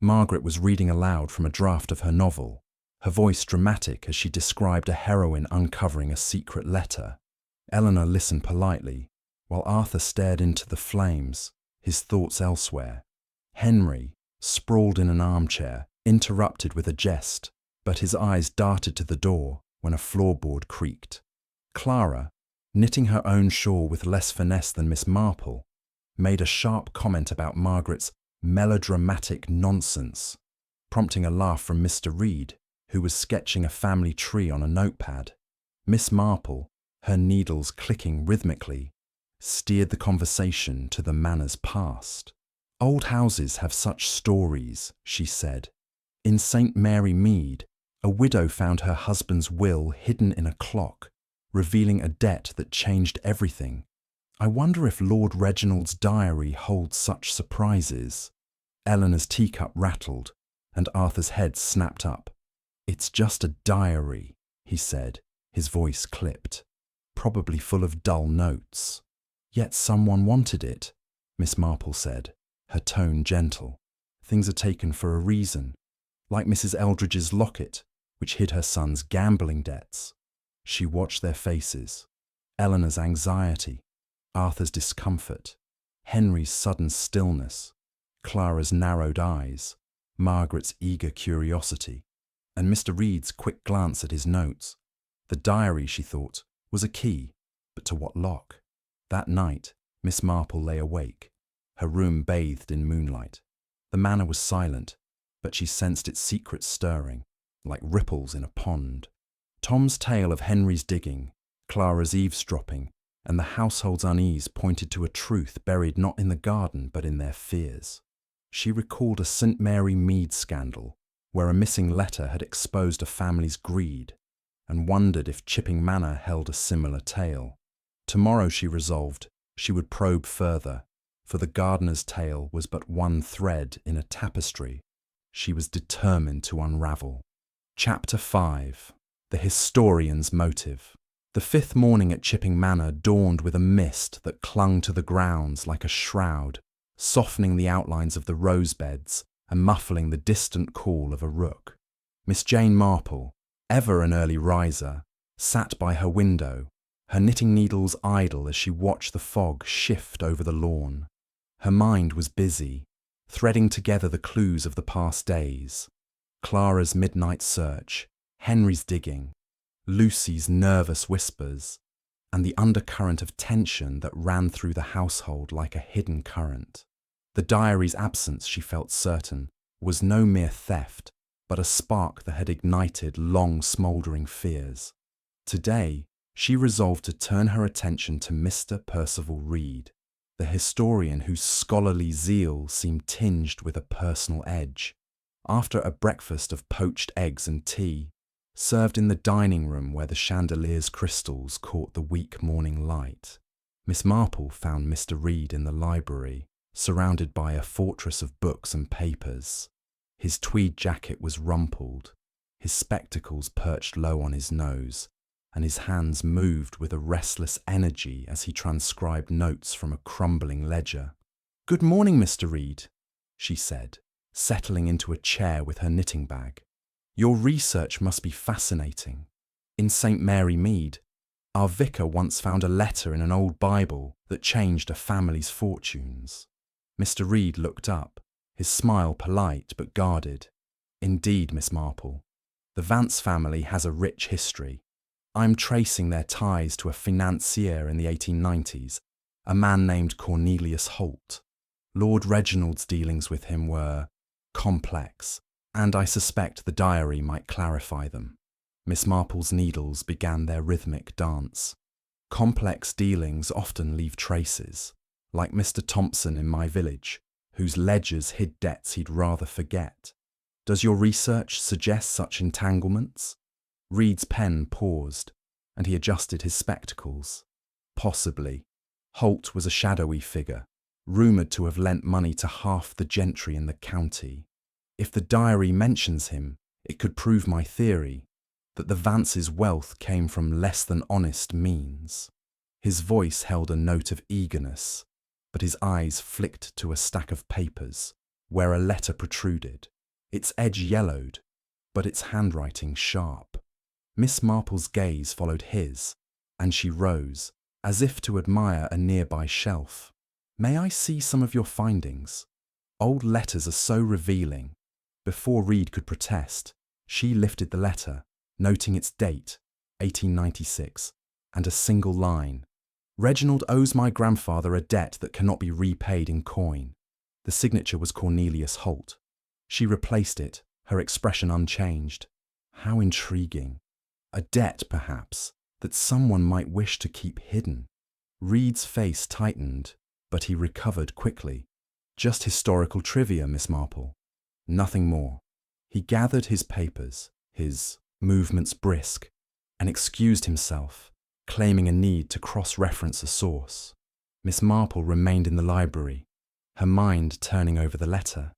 Margaret was reading aloud from a draft of her novel, her voice dramatic as she described a heroine uncovering a secret letter. Eleanor listened politely, while Arthur stared into the flames, his thoughts elsewhere. Henry, sprawled in an armchair, interrupted with a jest, but his eyes darted to the door when a floorboard creaked. Clara, knitting her own shawl with less finesse than Miss Marple, made a sharp comment about Margaret's melodramatic nonsense, prompting a laugh from Mr. Reed, who was sketching a family tree on a notepad. Miss Marple, her needles clicking rhythmically, steered the conversation to the manor's past. "Old houses have such stories," she said. "In St. Mary Mead, a widow found her husband's will hidden in a clock, revealing a debt that changed everything. I wonder if Lord Reginald's diary holds such surprises." Eleanor's teacup rattled, and Arthur's head snapped up. "It's just a diary," he said, his voice clipped. "Probably full of dull notes." "Yet someone wanted it," Miss Marple said, her tone gentle. "Things are taken for a reason, like Mrs. Eldridge's locket, which hid her son's gambling debts." She watched their faces. Eleanor's anxiety, Arthur's discomfort, Henry's sudden stillness, Clara's narrowed eyes, Margaret's eager curiosity, and Mr. Reed's quick glance at his notes. The diary, she thought, was a key, but to what lock? That night, Miss Marple lay awake, her room bathed in moonlight. The manor was silent, but she sensed its secrets stirring, like ripples in a pond. Tom's tale of Henry's digging, Clara's eavesdropping, and the household's unease pointed to a truth buried not in the garden but in their fears. She recalled a St. Mary Mead scandal, where a missing letter had exposed a family's greed, and wondered if Chipping Manor held a similar tale. Tomorrow, she resolved, she would probe further, for the gardener's tale was but one thread in a tapestry she was determined to unravel. Chapter 5. The Historian's Motive. The fifth morning at Chipping Manor dawned with a mist that clung to the grounds like a shroud, softening the outlines of the rose beds and muffling the distant call of a rook. Miss Jane Marple, ever an early riser, sat by her window, her knitting needles idle as she watched the fog shift over the lawn. Her mind was busy, threading together the clues of the past days. Clara's midnight search, Henry's digging, Lucy's nervous whispers, and the undercurrent of tension that ran through the household like a hidden current. The diary's absence, she felt certain, was no mere theft, but a spark that had ignited long smouldering fears. Today, she resolved to turn her attention to Mr. Percival Reed, the historian whose scholarly zeal seemed tinged with a personal edge. After a breakfast of poached eggs and tea, served in the dining room where the chandelier's crystals caught the weak morning light, Miss Marple found Mr. Reed in the library, surrounded by a fortress of books and papers. His tweed jacket was rumpled, his spectacles perched low on his nose, and his hands moved with a restless energy as he transcribed notes from a crumbling ledger. "Good morning, Mr. Reed," she said, settling into a chair with her knitting bag. "Your research must be fascinating. In St. Mary Mead, our vicar once found a letter in an old Bible that changed a family's fortunes." Mr. Reed looked up, his smile polite but guarded. "Indeed, Miss Marple, the Vance family has a rich history. I'm tracing their ties to a financier in the 1890s, a man named Cornelius Holt. Lord Reginald's dealings with him were complex, and I suspect the diary might clarify them." Miss Marple's needles began their rhythmic dance. "Complex dealings often leave traces, like Mr. Thompson in my village, whose ledgers hid debts he'd rather forget. Does your research suggest such entanglements?" Reed's pen paused, and he adjusted his spectacles. "Possibly. Holt was a shadowy figure, rumoured to have lent money to half the gentry in the county. If the diary mentions him, it could prove my theory, that the Vance's wealth came from less than honest means." His voice held a note of eagerness, but his eyes flicked to a stack of papers, where a letter protruded, its edge yellowed, but its handwriting sharp. Miss Marple's gaze followed his, and she rose, as if to admire a nearby shelf. "May I see some of your findings?" Old letters are so revealing. Before Reed could protest, she lifted the letter, noting its date, 1896, and a single line. Reginald owes my grandfather a debt that cannot be repaid in coin. The signature was Cornelius Holt. She replaced it, her expression unchanged. How intriguing. A debt, perhaps, that someone might wish to keep hidden. Reed's face tightened, but he recovered quickly. Just historical trivia, Miss Marple. Nothing more. He gathered his papers, his movements brisk, and excused himself, claiming a need to cross-reference a source. Miss Marple remained in the library, her mind turning over the letter.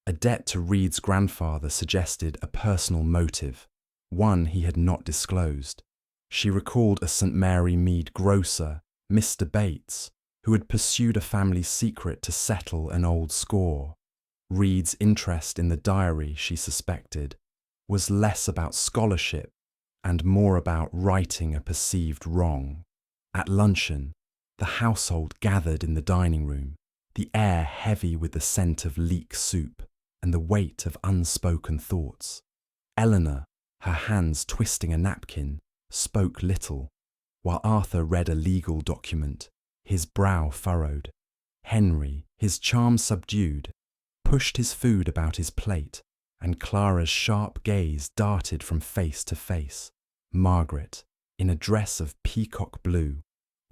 A debt to Reed's grandfather suggested a personal motive, one he had not disclosed. She recalled a St. Mary Mead grocer, Mr. Bates, who had pursued a family secret to settle an old score. Reed's interest in the diary, she suspected, was less about scholarship and more about righting a perceived wrong. At luncheon, the household gathered in the dining room, the air heavy with the scent of leek soup and the weight of unspoken thoughts. Eleanor, her hands twisting a napkin, spoke little, while Arthur read a legal document, his brow furrowed. Henry, his charm subdued, pushed his food about his plate, and Clara's sharp gaze darted from face to face. Margaret, in a dress of peacock blue,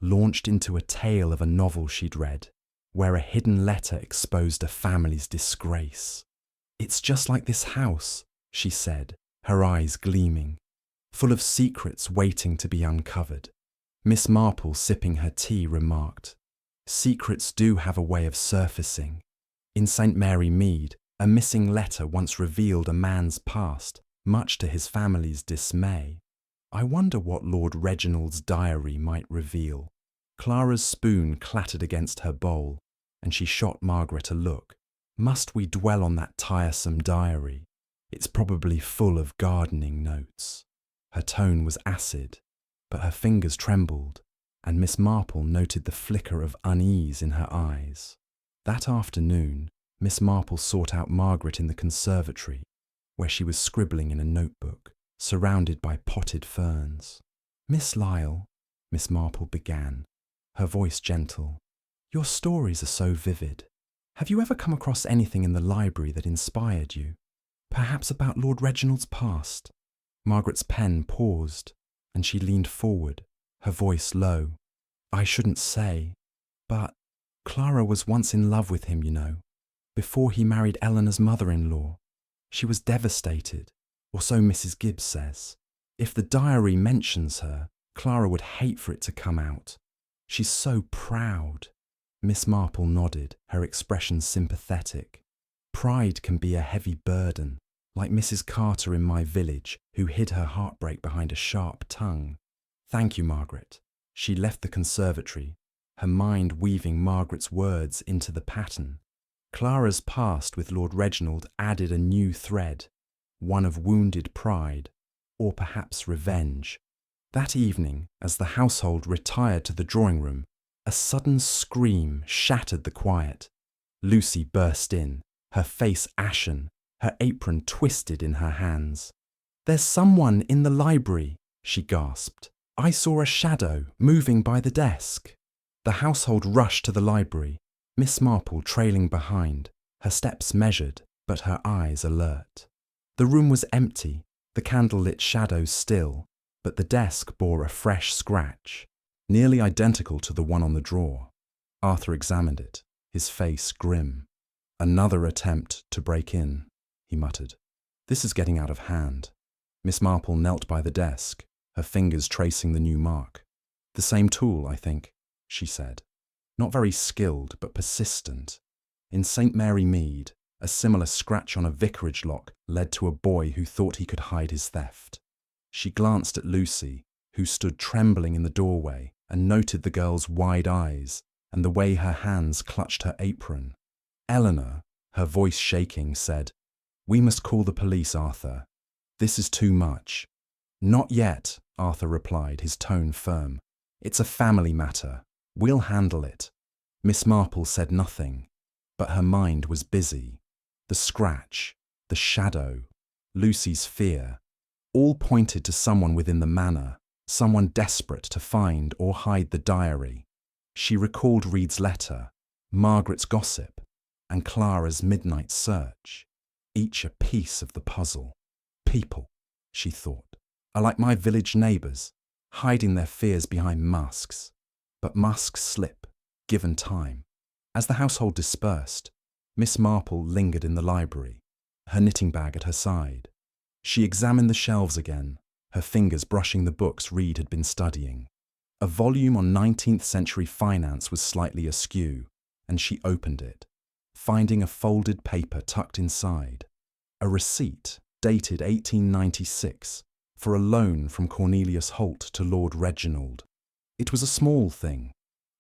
launched into a tale of a novel she'd read, where a hidden letter exposed a family's disgrace. "It's just like this house," she said, her eyes gleaming, full of secrets waiting to be uncovered. Miss Marple, sipping her tea, remarked, "Secrets do have a way of surfacing. In St. Mary Mead, a missing letter once revealed a man's past, much to his family's dismay. I wonder what Lord Reginald's diary might reveal." Clara's spoon clattered against her bowl, and she shot Margaret a look. "Must we dwell on that tiresome diary? It's probably full of gardening notes." Her tone was acid, but her fingers trembled, and Miss Marple noted the flicker of unease in her eyes. That afternoon, Miss Marple sought out Margaret in the conservatory, where she was scribbling in a notebook, surrounded by potted ferns. "Miss Lyle," Miss Marple began, her voice gentle, "your stories are so vivid. Have you ever come across anything in the library that inspired you? Perhaps about Lord Reginald's past?" Margaret's pen paused, and she leaned forward, her voice low. "I shouldn't say, but Clara was once in love with him, you know, before he married Eleanor's mother-in-law. She was devastated, or so Mrs. Gibbs says. If the diary mentions her, Clara would hate for it to come out. She's so proud." Miss Marple nodded, her expression sympathetic. "Pride can be a heavy burden, like Mrs. Carter in my village, who hid her heartbreak behind a sharp tongue." "Thank you, Margaret." She left the conservatory, her mind weaving Margaret's words into the pattern. Clara's past with Lord Reginald added a new thread, one of wounded pride, or perhaps revenge. That evening, as the household retired to the drawing room, a sudden scream shattered the quiet. Lucy burst in, her face ashen, her apron twisted in her hands. "There's someone in the library," she gasped. "I saw a shadow moving by the desk." The household rushed to the library, Miss Marple trailing behind, her steps measured, but her eyes alert. The room was empty, the candle-lit shadows still, but the desk bore a fresh scratch, nearly identical to the one on the drawer. Arthur examined it, his face grim. "Another attempt to break in," he muttered. "This is getting out of hand." Miss Marple knelt by the desk, her fingers tracing the new mark. "The same tool, I think," she said. "Not very skilled, but persistent. In St. Mary Mead, a similar scratch on a vicarage lock led to a boy who thought he could hide his theft." She glanced at Lucy, who stood trembling in the doorway, and noted the girl's wide eyes and the way her hands clutched her apron. Eleanor, her voice shaking, said, "We must call the police, Arthur. This is too much." "Not yet," Arthur replied, his tone firm. "It's a family matter. We'll handle it." Miss Marple said nothing. But her mind was busy. The scratch, the shadow, Lucy's fear, all pointed to someone within the manor, someone desperate to find or hide the diary. She recalled Reed's letter, Margaret's gossip, and Clara's midnight search, each a piece of the puzzle. People, she thought, are like my village neighbours, hiding their fears behind masks. But masks slip, given time. As the household dispersed, Miss Marple lingered in the library, her knitting bag at her side. She examined the shelves again, her fingers brushing the books Reed had been studying. A volume on 19th century finance was slightly askew, and she opened it, finding a folded paper tucked inside. A receipt, dated 1896, for a loan from Cornelius Holt to Lord Reginald. It was a small thing,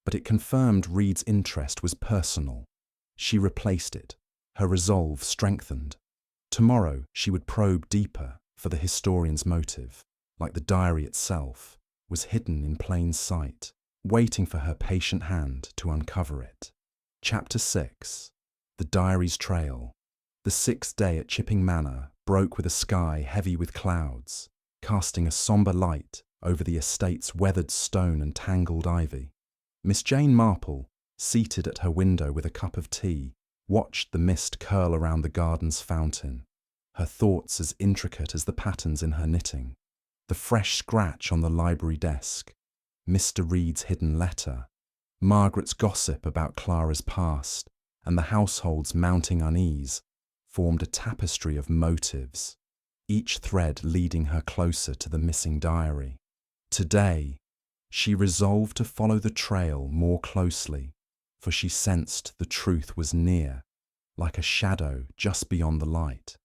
but it confirmed Reed's interest was personal. She replaced it, her resolve strengthened. Tomorrow she would probe deeper for the historian's motive, like the diary itself, was hidden in plain sight, waiting for her patient hand to uncover it. Chapter 6. The Diary's Trail. The sixth day at Chipping Manor broke with a sky heavy with clouds, casting a sombre light over the estate's weathered stone and tangled ivy. Miss Jane Marple, seated at her window with a cup of tea, watched the mist curl around the garden's fountain, her thoughts as intricate as the patterns in her knitting. The fresh scratch on the library desk, Mr. Reed's hidden letter, Margaret's gossip about Clara's past, and the household's mounting unease formed a tapestry of motives, each thread leading her closer to the missing diary. Today, she resolved to follow the trail more closely, for she sensed the truth was near, like a shadow just beyond the light.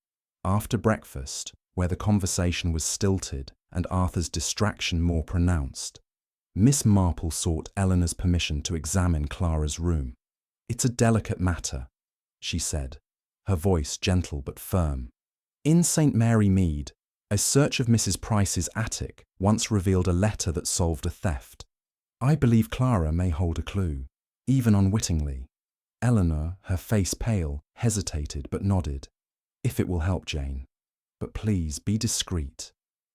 After breakfast, where the conversation was stilted and Arthur's distraction more pronounced, Miss Marple sought Eleanor's permission to examine Clara's room. "It's a delicate matter," she said, her voice gentle but firm. "In St. Mary Mead, a search of Mrs. Price's attic once revealed a letter that solved a theft. I believe Clara may hold a clue, even unwittingly." Eleanor, her face pale, hesitated but nodded. "If it will help, Jane. But please be discreet.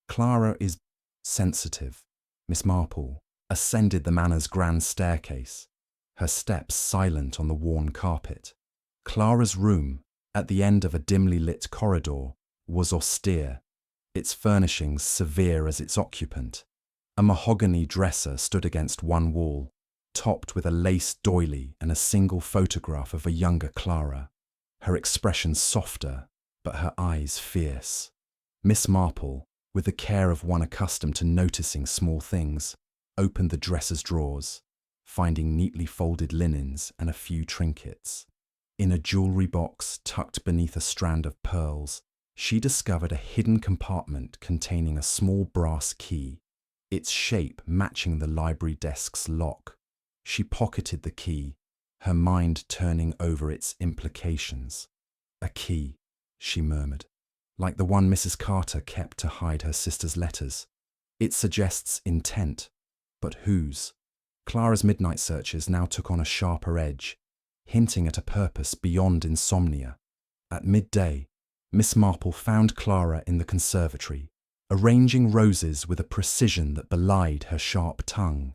Clara is sensitive." Miss Marple ascended the manor's grand staircase, her steps silent on the worn carpet. Clara's room, at the end of a dimly lit corridor, was austere, its furnishings severe as its occupant. A mahogany dresser stood against one wall, topped with a lace doily and a single photograph of a younger Clara, her expression softer, but her eyes fierce. Miss Marple, with the care of one accustomed to noticing small things, opened the dresser's drawers, finding neatly folded linens and a few trinkets. In a jewellery box tucked beneath a strand of pearls, she discovered a hidden compartment containing a small brass key, its shape matching the library desk's lock. She pocketed the key, her mind turning over its implications. "A key," she murmured, "like the one Mrs. Carter kept to hide her sister's letters. It suggests intent, but whose?" Clara's midnight searches now took on a sharper edge, hinting at a purpose beyond insomnia. At midday, Miss Marple found Clara in the conservatory, arranging roses with a precision that belied her sharp tongue.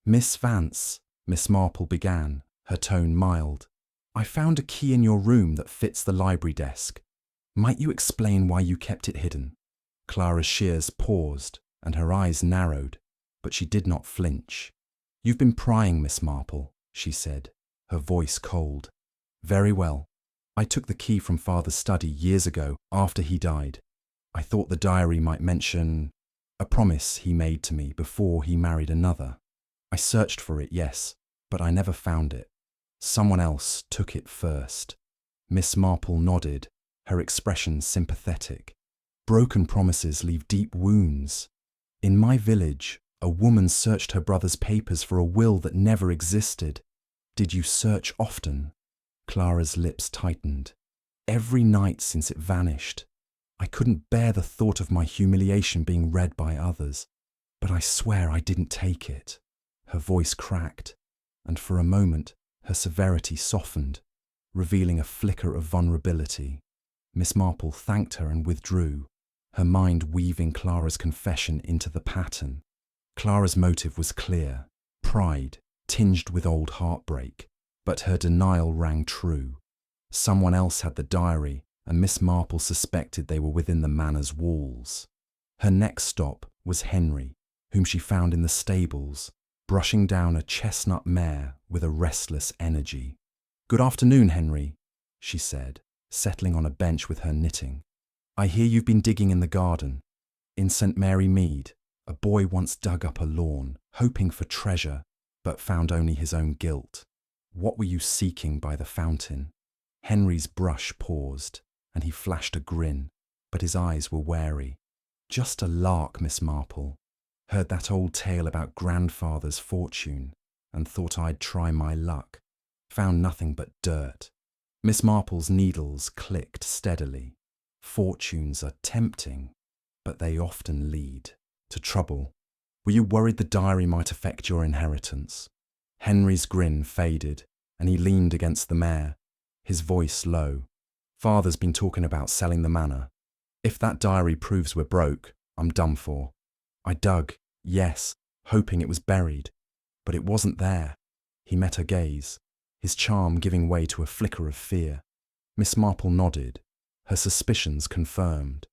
"Miss Vance," Miss Marple began, her tone mild, "I found a key in your room that fits the library desk. Might you explain why you kept it hidden?" Clara's shears paused and her eyes narrowed, but she did not flinch. "You've been prying, Miss Marple," she said, her voice cold. "Very well. I took the key from Father's study years ago after he died. I thought the diary might mention a promise he made to me before he married another. I searched for it, yes, but I never found it. Someone else took it first." Miss Marple nodded, her expression sympathetic. "Broken promises leave deep wounds. In my village, a woman searched her brother's papers for a will that never existed. Did you search often?" Clara's lips tightened. "Every night since it vanished. I couldn't bear the thought of my humiliation being read by others. But I swear I didn't take it." Her voice cracked, and for a moment her severity softened. revealing a flicker of vulnerability. Miss Marple thanked her and withdrew, her mind weaving Clara's confession into the pattern. Clara's motive was clear: pride, tinged with old heartbreak, but her denial rang true. Someone else had the diary, and Miss Marple suspected they were within the manor's walls. Her next stop was Henry, whom she found in the stables, brushing down a chestnut mare with a restless energy. "Good afternoon, Henry," she said, settling on a bench with her knitting. "I hear you've been digging in the garden. In St. Mary Mead, a boy once dug up a lawn, hoping for treasure, but found only his own guilt. What were you seeking by the fountain?" Henry's brush paused, and he flashed a grin, but his eyes were wary. "Just a lark, Miss Marple. Heard that old tale about grandfather's fortune, and thought I'd try my luck. Found nothing but dirt." Miss Marple's needles clicked steadily. Fortunes are tempting, but they often lead to trouble. "Were you worried the diary might affect your inheritance?" Henry's grin faded, and he leaned against the mare, his voice low. "Father's been talking about selling the manor. If that diary proves we're broke, I'm done for. I dug, yes, hoping it was buried, but it wasn't there." He met her gaze, his charm giving way to a flicker of fear. Miss Marple nodded, her suspicions confirmed.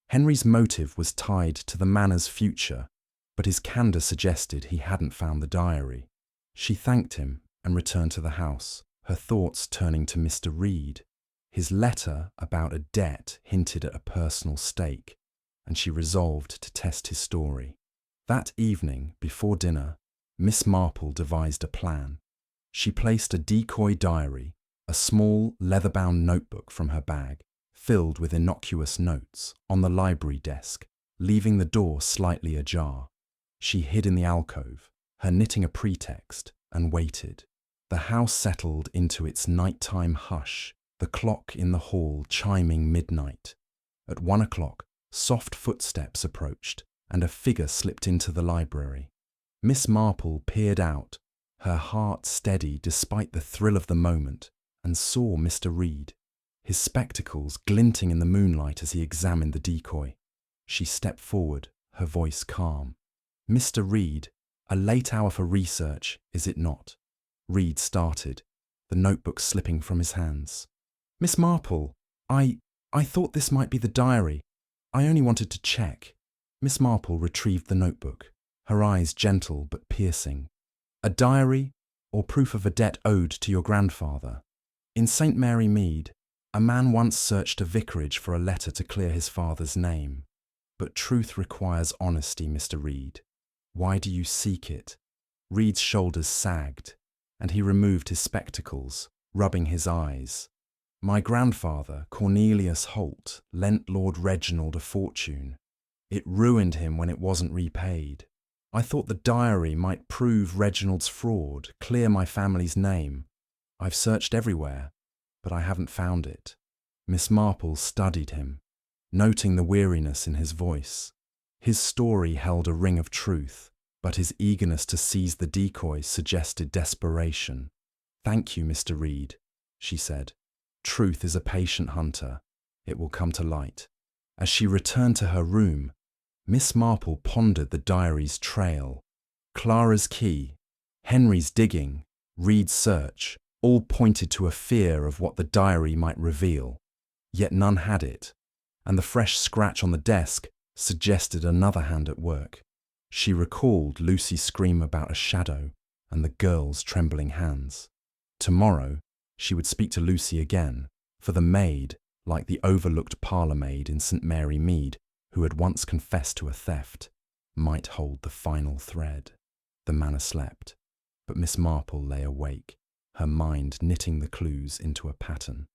Henry's motive was tied to the manor's future, but his candour suggested he hadn't found the diary. She thanked him and returned to the house, her thoughts turning to Mr. Reed. His letter about a debt hinted at a personal stake, and she resolved to test his story. That evening, before dinner, Miss Marple devised a plan. She placed a decoy diary, a small leather-bound notebook from her bag, filled with innocuous notes, on the library desk, leaving the door slightly ajar. She hid in the alcove, her knitting a pretext, and waited. The house settled into its nighttime hush, the clock in the hall chiming midnight. At 1 o'clock, soft footsteps approached, and a figure slipped into the library. Miss Marple peered out, her heart steady despite the thrill of the moment, and saw Mr. Reed, his spectacles glinting in the moonlight as he examined the decoy. She stepped forward, her voice calm. "Mr. Reed, a late hour for research, is it not?" Reed started, the notebook slipping from his hands. "Miss Marple, I thought this might be the diary. I only wanted to check." Miss Marple retrieved the notebook, her eyes gentle but piercing. "A diary, or proof of a debt owed to your grandfather? In St. Mary Mead, a man once searched a vicarage for a letter to clear his father's name. But truth requires honesty, Mr. Reed. Why do you seek it?" Reed's shoulders sagged, and he removed his spectacles, rubbing his eyes. "My grandfather, Cornelius Holt, lent Lord Reginald a fortune. It ruined him when it wasn't repaid. I thought the diary might prove Reginald's fraud, clear my family's name. I've searched everywhere, but I haven't found it." Miss Marple studied him, noting the weariness in his voice. His story held a ring of truth, but his eagerness to seize the decoy suggested desperation. "Thank you, Mr. Reed," she said. "Truth is a patient hunter. It will come to light." As she returned to her room, Miss Marple pondered the diary's trail. Clara's key, Henry's digging, Reed's search, all pointed to a fear of what the diary might reveal. Yet none had it, and the fresh scratch on the desk suggested another hand at work. She recalled Lucy's scream about a shadow and the girl's trembling hands. Tomorrow, she would speak to Lucy again, for the maid, like the overlooked parlour maid in St. Mary Mead, who had once confessed to a theft, might hold the final thread. The manor slept, but Miss Marple lay awake, her mind knitting the clues into a pattern.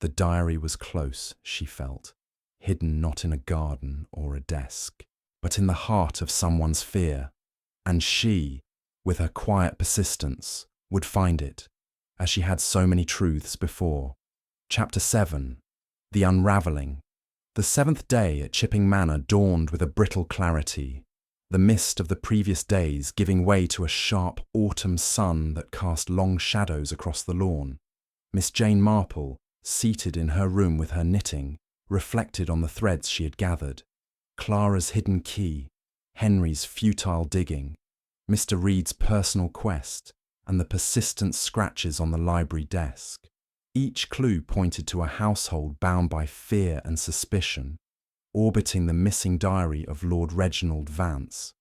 The diary was close, she felt, hidden not in a garden or a desk, but in the heart of someone's fear. And she, with her quiet persistence, would find it, as she had so many truths before. Chapter 7. The Unraveling. The 7th day at Chipping Manor dawned with a brittle clarity, the mist of the previous days giving way to a sharp autumn sun that cast long shadows across the lawn. Miss Jane Marple, seated in her room with her knitting, reflected on the threads she had gathered. Clara's hidden key, Henry's futile digging, Mr. Reed's personal quest, and the persistent scratches on the library desk. Each clue pointed to a household bound by fear and suspicion, orbiting the missing diary of Lord Reginald Vance.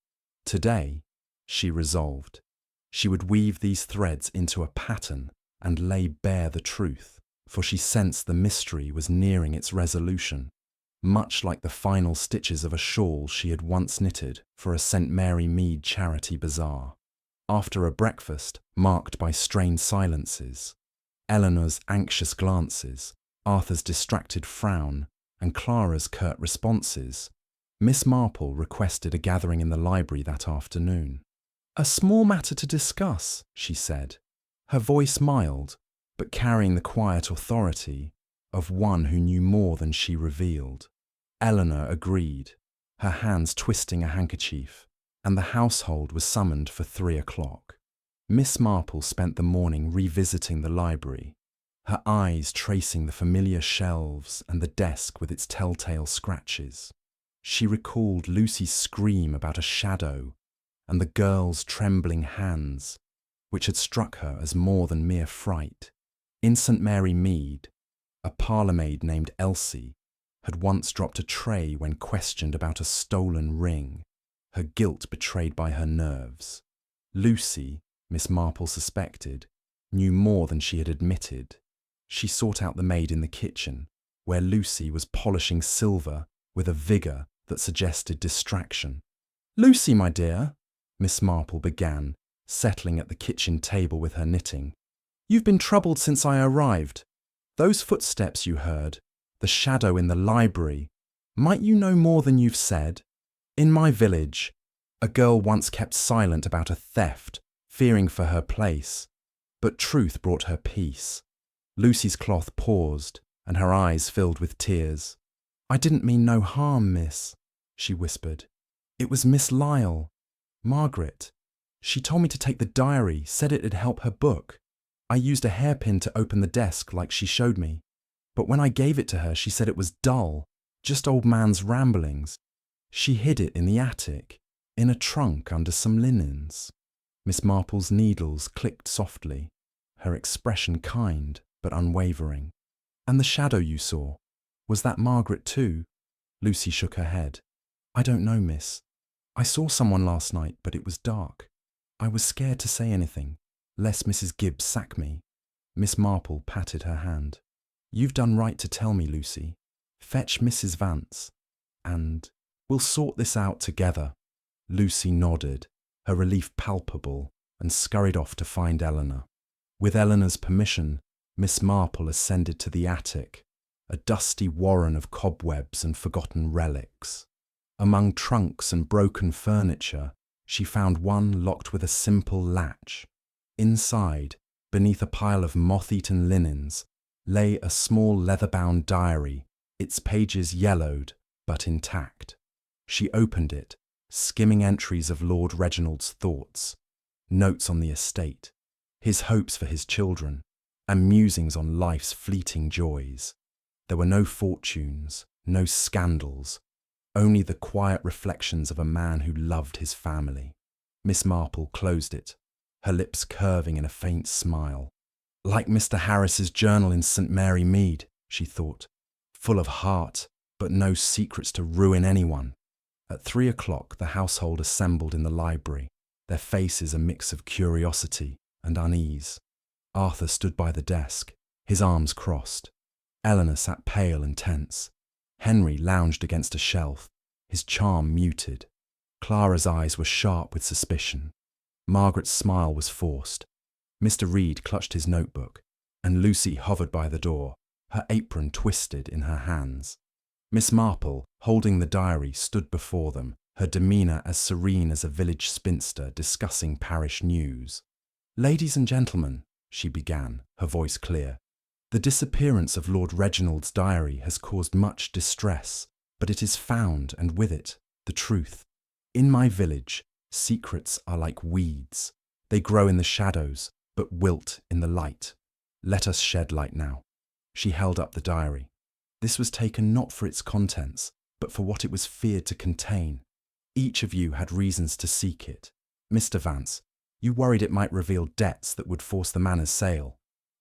Today, she resolved, she would weave these threads into a pattern and lay bare the truth, for she sensed the mystery was nearing its resolution, much like the final stitches of a shawl she had once knitted for a St. Mary Mead charity bazaar. After a breakfast marked by strained silences, Eleanor's anxious glances, Arthur's distracted frown, and Clara's curt responses, Miss Marple requested a gathering in the library that afternoon. "A small matter to discuss," she said, her voice mild, but carrying the quiet authority of one who knew more than she revealed. Eleanor agreed, her hands twisting a handkerchief, and the household was summoned for 3 o'clock. Miss Marple spent the morning revisiting the library, her eyes tracing the familiar shelves and the desk with its telltale scratches. She recalled Lucy's scream about a shadow and the girl's trembling hands, which had struck her as more than mere fright. In St. Mary Mead, a parlourmaid named Elsie had once dropped a tray when questioned about a stolen ring, her guilt betrayed by her nerves. Lucy, Miss Marple suspected, knew more than she had admitted. She sought out the maid in the kitchen, where Lucy was polishing silver with a vigour that suggested distraction. "Lucy, my dear," Miss Marple began, settling at the kitchen table with her knitting, "you've been troubled since I arrived. Those footsteps you heard, the shadow in the library, might you know more than you've said? In my village, a girl once kept silent about a theft, fearing for her place, but truth brought her peace." Lucy's cloth paused, and her eyes filled with tears. "I didn't mean no harm, miss," she whispered. "It was Miss Lyle, Margaret. She told me to take the diary, said it'd help her book. I used a hairpin to open the desk like she showed me. But when I gave it to her, she said it was dull, just old man's ramblings. She hid it in the attic, in a trunk under some linens." Miss Marple's needles clicked softly, her expression kind but unwavering. "And the shadow you saw, was that Margaret too?" Lucy shook her head. "I don't know, miss. I saw someone last night, but it was dark. I was scared to say anything, lest Mrs. Gibbs sack me." Miss Marple patted her hand. "You've done right to tell me, Lucy. Fetch Mrs. Vance, and we'll sort this out together." Lucy nodded, her relief palpable, and scurried off to find Eleanor. With Eleanor's permission, Miss Marple ascended to the attic, a dusty warren of cobwebs and forgotten relics. Among trunks and broken furniture, she found one locked with a simple latch. Inside, beneath a pile of moth-eaten linens, lay a small leather-bound diary, its pages yellowed but intact. She opened it, skimming entries of Lord Reginald's thoughts, notes on the estate, his hopes for his children, and musings on life's fleeting joys. There were no fortunes, no scandals, only the quiet reflections of a man who loved his family. Miss Marple closed it, her lips curving in a faint smile. Like Mr. Harris's journal in St. Mary Mead, she thought, full of heart, but no secrets to ruin anyone. At 3 o'clock, the household assembled in the library, their faces a mix of curiosity and unease. Arthur stood by the desk, his arms crossed. Eleanor sat pale and tense. Henry lounged against a shelf, his charm muted. Clara's eyes were sharp with suspicion. Margaret's smile was forced. Mr. Reed clutched his notebook, and Lucy hovered by the door, her apron twisted in her hands. Miss Marple, holding the diary, stood before them, her demeanour as serene as a village spinster discussing parish news. "Ladies and gentlemen," she began, her voice clear, "the disappearance of Lord Reginald's diary has caused much distress, but it is found, and with it, the truth. In my village, secrets are like weeds. They grow in the shadows, but wilt in the light. Let us shed light now. She held up the diary. This was taken not for its contents, but for what it was feared to contain. Each of you had reasons to seek it. Mr. Vance, you worried it might reveal debts that would force the manor's sale.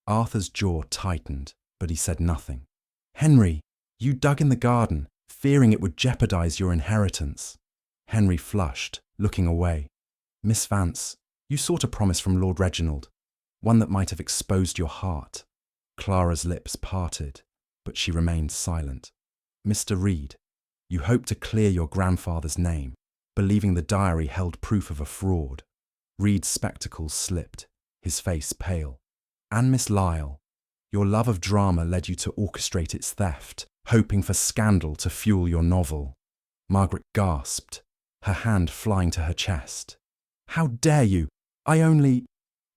Arthur's jaw tightened, but he said nothing. Henry, you dug in the garden, fearing it would jeopardize your inheritance. Henry flushed, looking away. Miss Vance, you sought a promise from Lord Reginald, one that might have exposed your heart. Clara's lips parted, but she remained silent. Mr. Reed, you hoped to clear your grandfather's name, believing the diary held proof of a fraud. Reed's spectacles slipped, his face pale. And Miss Lyle, your love of drama led you to orchestrate its theft, hoping for scandal to fuel your novel. Margaret gasped, her hand flying to her chest. How dare you? I only…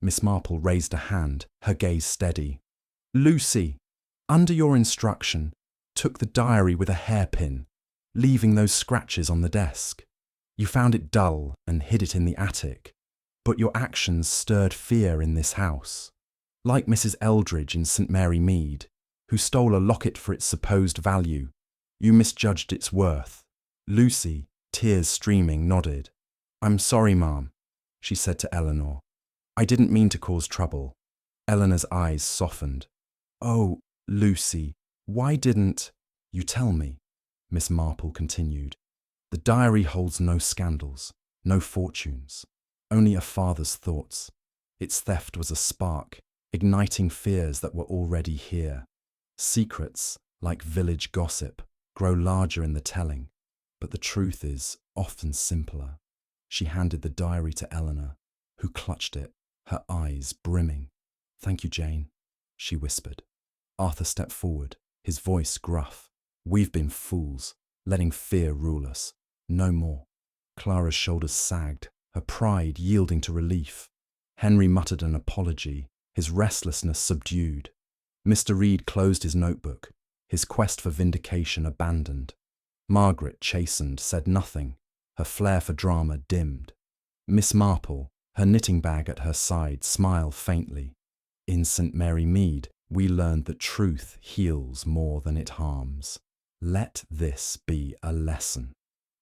Miss Marple raised a hand, her gaze steady. Lucy, under your instruction, took the diary with a hairpin, leaving those scratches on the desk. You found it dull and hid it in the attic, but your actions stirred fear in this house. Like Mrs. Eldridge in St. Mary Mead, who stole a locket for its supposed value, you misjudged its worth. Lucy, tears streaming, nodded. I'm sorry, ma'am, she said to Eleanor. I didn't mean to cause trouble. Eleanor's eyes softened. Oh, Lucy, why didn't you tell me? Miss Marple continued. The diary holds no scandals, no fortunes, only a father's thoughts. Its theft was a spark, igniting fears that were already here. Secrets, like village gossip, grow larger in the telling, but the truth is often simpler. She handed the diary to Eleanor, who clutched it, her eyes brimming. Thank you, Jane, she whispered. Arthur stepped forward, his voice gruff. We've been fools, letting fear rule us. No more. Clara's shoulders sagged, her pride yielding to relief. Henry muttered an apology, his restlessness subdued. Mr. Reed closed his notebook, his quest for vindication abandoned. Margaret, chastened, said nothing, her flair for drama dimmed. Miss Marple, her knitting bag at her side, smiled faintly. In St. Mary Mead, we learned that truth heals more than it harms. Let this be a lesson.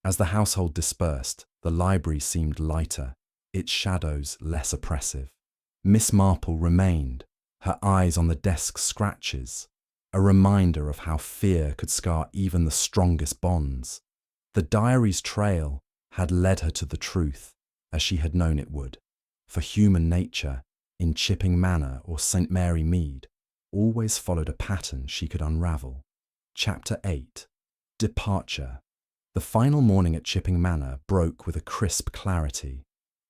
As the household dispersed, the library seemed lighter, its shadows less oppressive. Miss Marple remained, her eyes on the desk scratches, a reminder of how fear could scar even the strongest bonds. The diary's trail had led her to the truth, as she had known it would. For human nature, in Chipping Manor or St. Mary Mead, always followed a pattern she could unravel. Chapter 8. Departure. The final morning at Chipping Manor broke with a crisp clarity,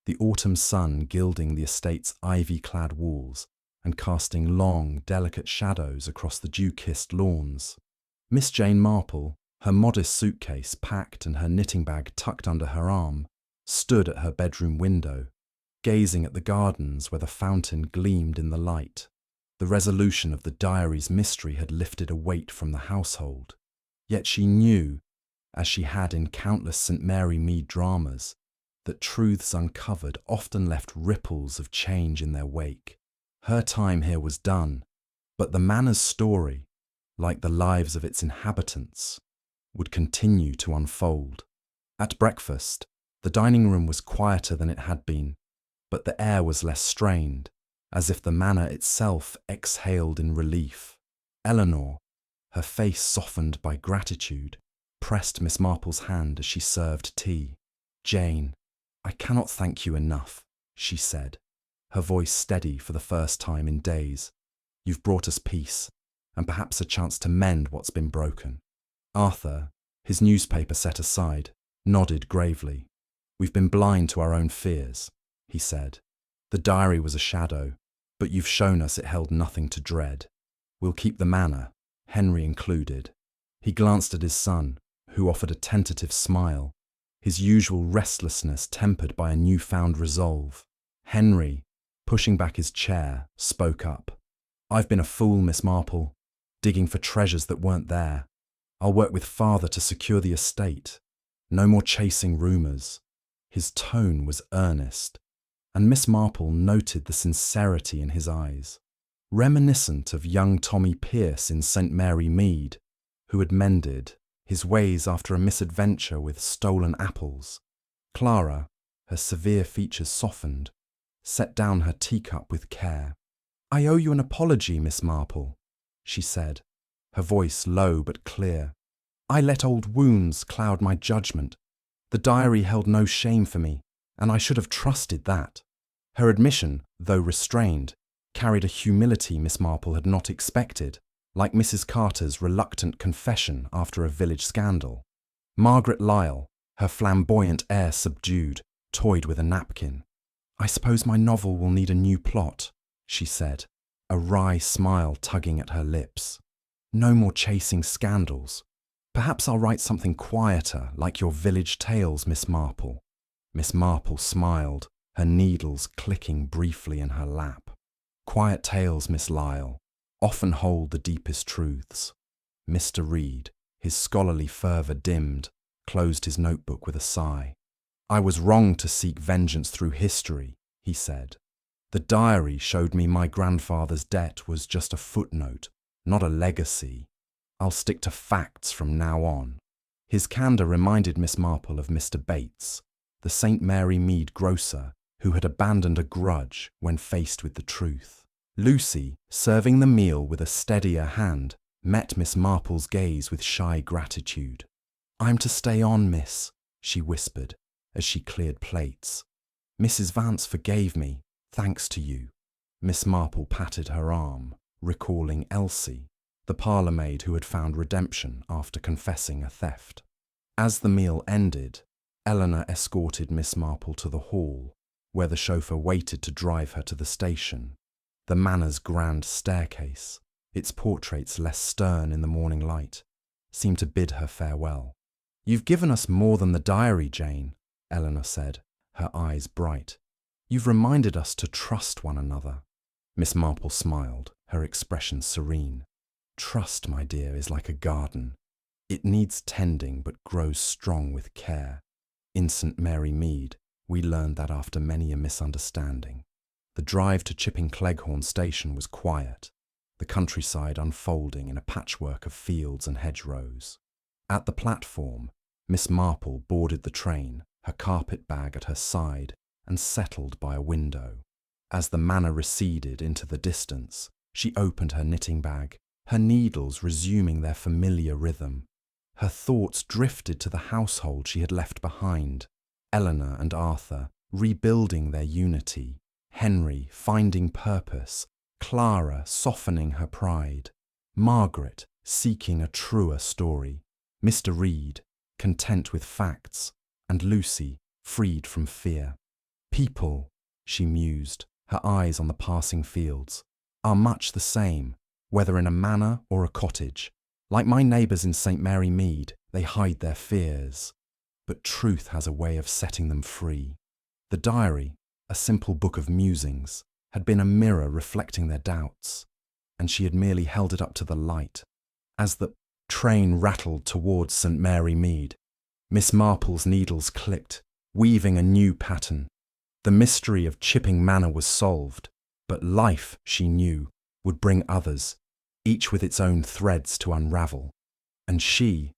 the autumn sun gilding the estate's ivy-clad walls and casting long, delicate shadows across the dew-kissed lawns. Miss Jane Marple, her modest suitcase packed and her knitting bag tucked under her arm, stood at her bedroom window, gazing at the gardens where the fountain gleamed in the light. The resolution of the diary's mystery had lifted a weight from the household, yet she knew, as she had in countless St. Mary Mead dramas, that truths uncovered often left ripples of change in their wake. Her time here was done, but the manor's story, like the lives of its inhabitants, would continue to unfold. At breakfast, the dining room was quieter than it had been, but the air was less strained, as if the manor itself exhaled in relief. Eleanor, her face softened by gratitude, pressed Miss Marple's hand as she served tea. Jane, I cannot thank you enough, she said, her voice steady for the first time in days. You've brought us peace, and perhaps a chance to mend what's been broken. Arthur, his newspaper set aside, nodded gravely. We've been blind to our own fears, he said. The diary was a shadow, but you've shown us it held nothing to dread. We'll keep the manor, Henry included. He glanced at his son, who offered a tentative smile, his usual restlessness tempered by a newfound resolve. Henry, pushing back his chair, spoke up. I've been a fool, Miss Marple, digging for treasures that weren't there. I'll work with father to secure the estate. No more chasing rumours. His tone was earnest, and Miss Marple noted the sincerity in his eyes. reminiscent of young Tommy Pierce in St. Mary Mead, who had mended his ways after a misadventure with stolen apples. Clara, her severe features softened, set down her teacup with care. "I owe you an apology, Miss Marple," she said, her voice low but clear. "I let old wounds cloud my judgment. The diary held no shame for me, and I should have trusted that." Her admission, though restrained, carried a humility Miss Marple had not expected, like Mrs. Carter's reluctant confession after a village scandal. Margaret Lyle, her flamboyant air subdued, toyed with a napkin. "I suppose my novel will need a new plot," she said, a wry smile tugging at her lips. "No more chasing scandals. Perhaps I'll write something quieter, like your village tales, Miss Marple." Miss Marple smiled, her needles clicking briefly in her lap. "Quiet tales, Miss Lyle, often hold the deepest truths." Mr. Reed, his scholarly fervour dimmed, closed his notebook with a sigh. "I was wrong to seek vengeance through history," he said. "The diary showed me my grandfather's debt was just a footnote, not a legacy. I'll stick to facts from now on." His candour reminded Miss Marple of Mr. Bates, the St. Mary Mead grocer, who had abandoned a grudge when faced with the truth. Lucy, serving the meal with a steadier hand, met Miss Marple's gaze with shy gratitude. "I'm to stay on, miss," she whispered as she cleared plates. "Mrs. Vance forgave me, thanks to you." Miss Marple patted her arm, recalling Elsie, the parlour-maid who had found redemption after confessing a theft. As the meal ended, Eleanor escorted Miss Marple to the hall, where the chauffeur waited to drive her to the station. The manor's grand staircase, its portraits less stern in the morning light, seemed to bid her farewell. "You've given us more than the diary, Jane," Eleanor said, her eyes bright. "You've reminded us to trust one another." Miss Marple smiled, her expression serene. "Trust, my dear, is like a garden. It needs tending but grows strong with care. In St. Mary Mead, we learned that after many a misunderstanding." The drive to Chipping Cleghorn station was quiet, the countryside unfolding in a patchwork of fields and hedgerows. At the platform, Miss Marple boarded the train, her carpet bag at her side, and settled by a window. As the manor receded into the distance, she opened her knitting bag, her needles resuming their familiar rhythm. Her thoughts drifted to the household she had left behind, Eleanor and Arthur rebuilding their unity, Henry finding purpose, Clara softening her pride, Margaret seeking a truer story, Mr. Reed content with facts, and Lucy freed from fear. "People," she mused, her eyes on the passing fields, "are much the same, whether in a manor or a cottage. Like my neighbours in St. Mary Mead, they hide their fears. But truth has a way of setting them free." The diary, a simple book of musings, had been a mirror reflecting their doubts, and she had merely held it up to the light. As the train rattled towards St. Mary Mead, Miss Marple's needles clicked, weaving a new pattern. The mystery of Chipping Manor was solved, but life, she knew, would bring others, each with its own threads to unravel. And she,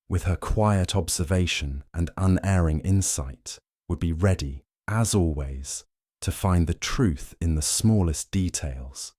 with her quiet observation and unerring insight, would be ready, as always, to find the truth in the smallest details.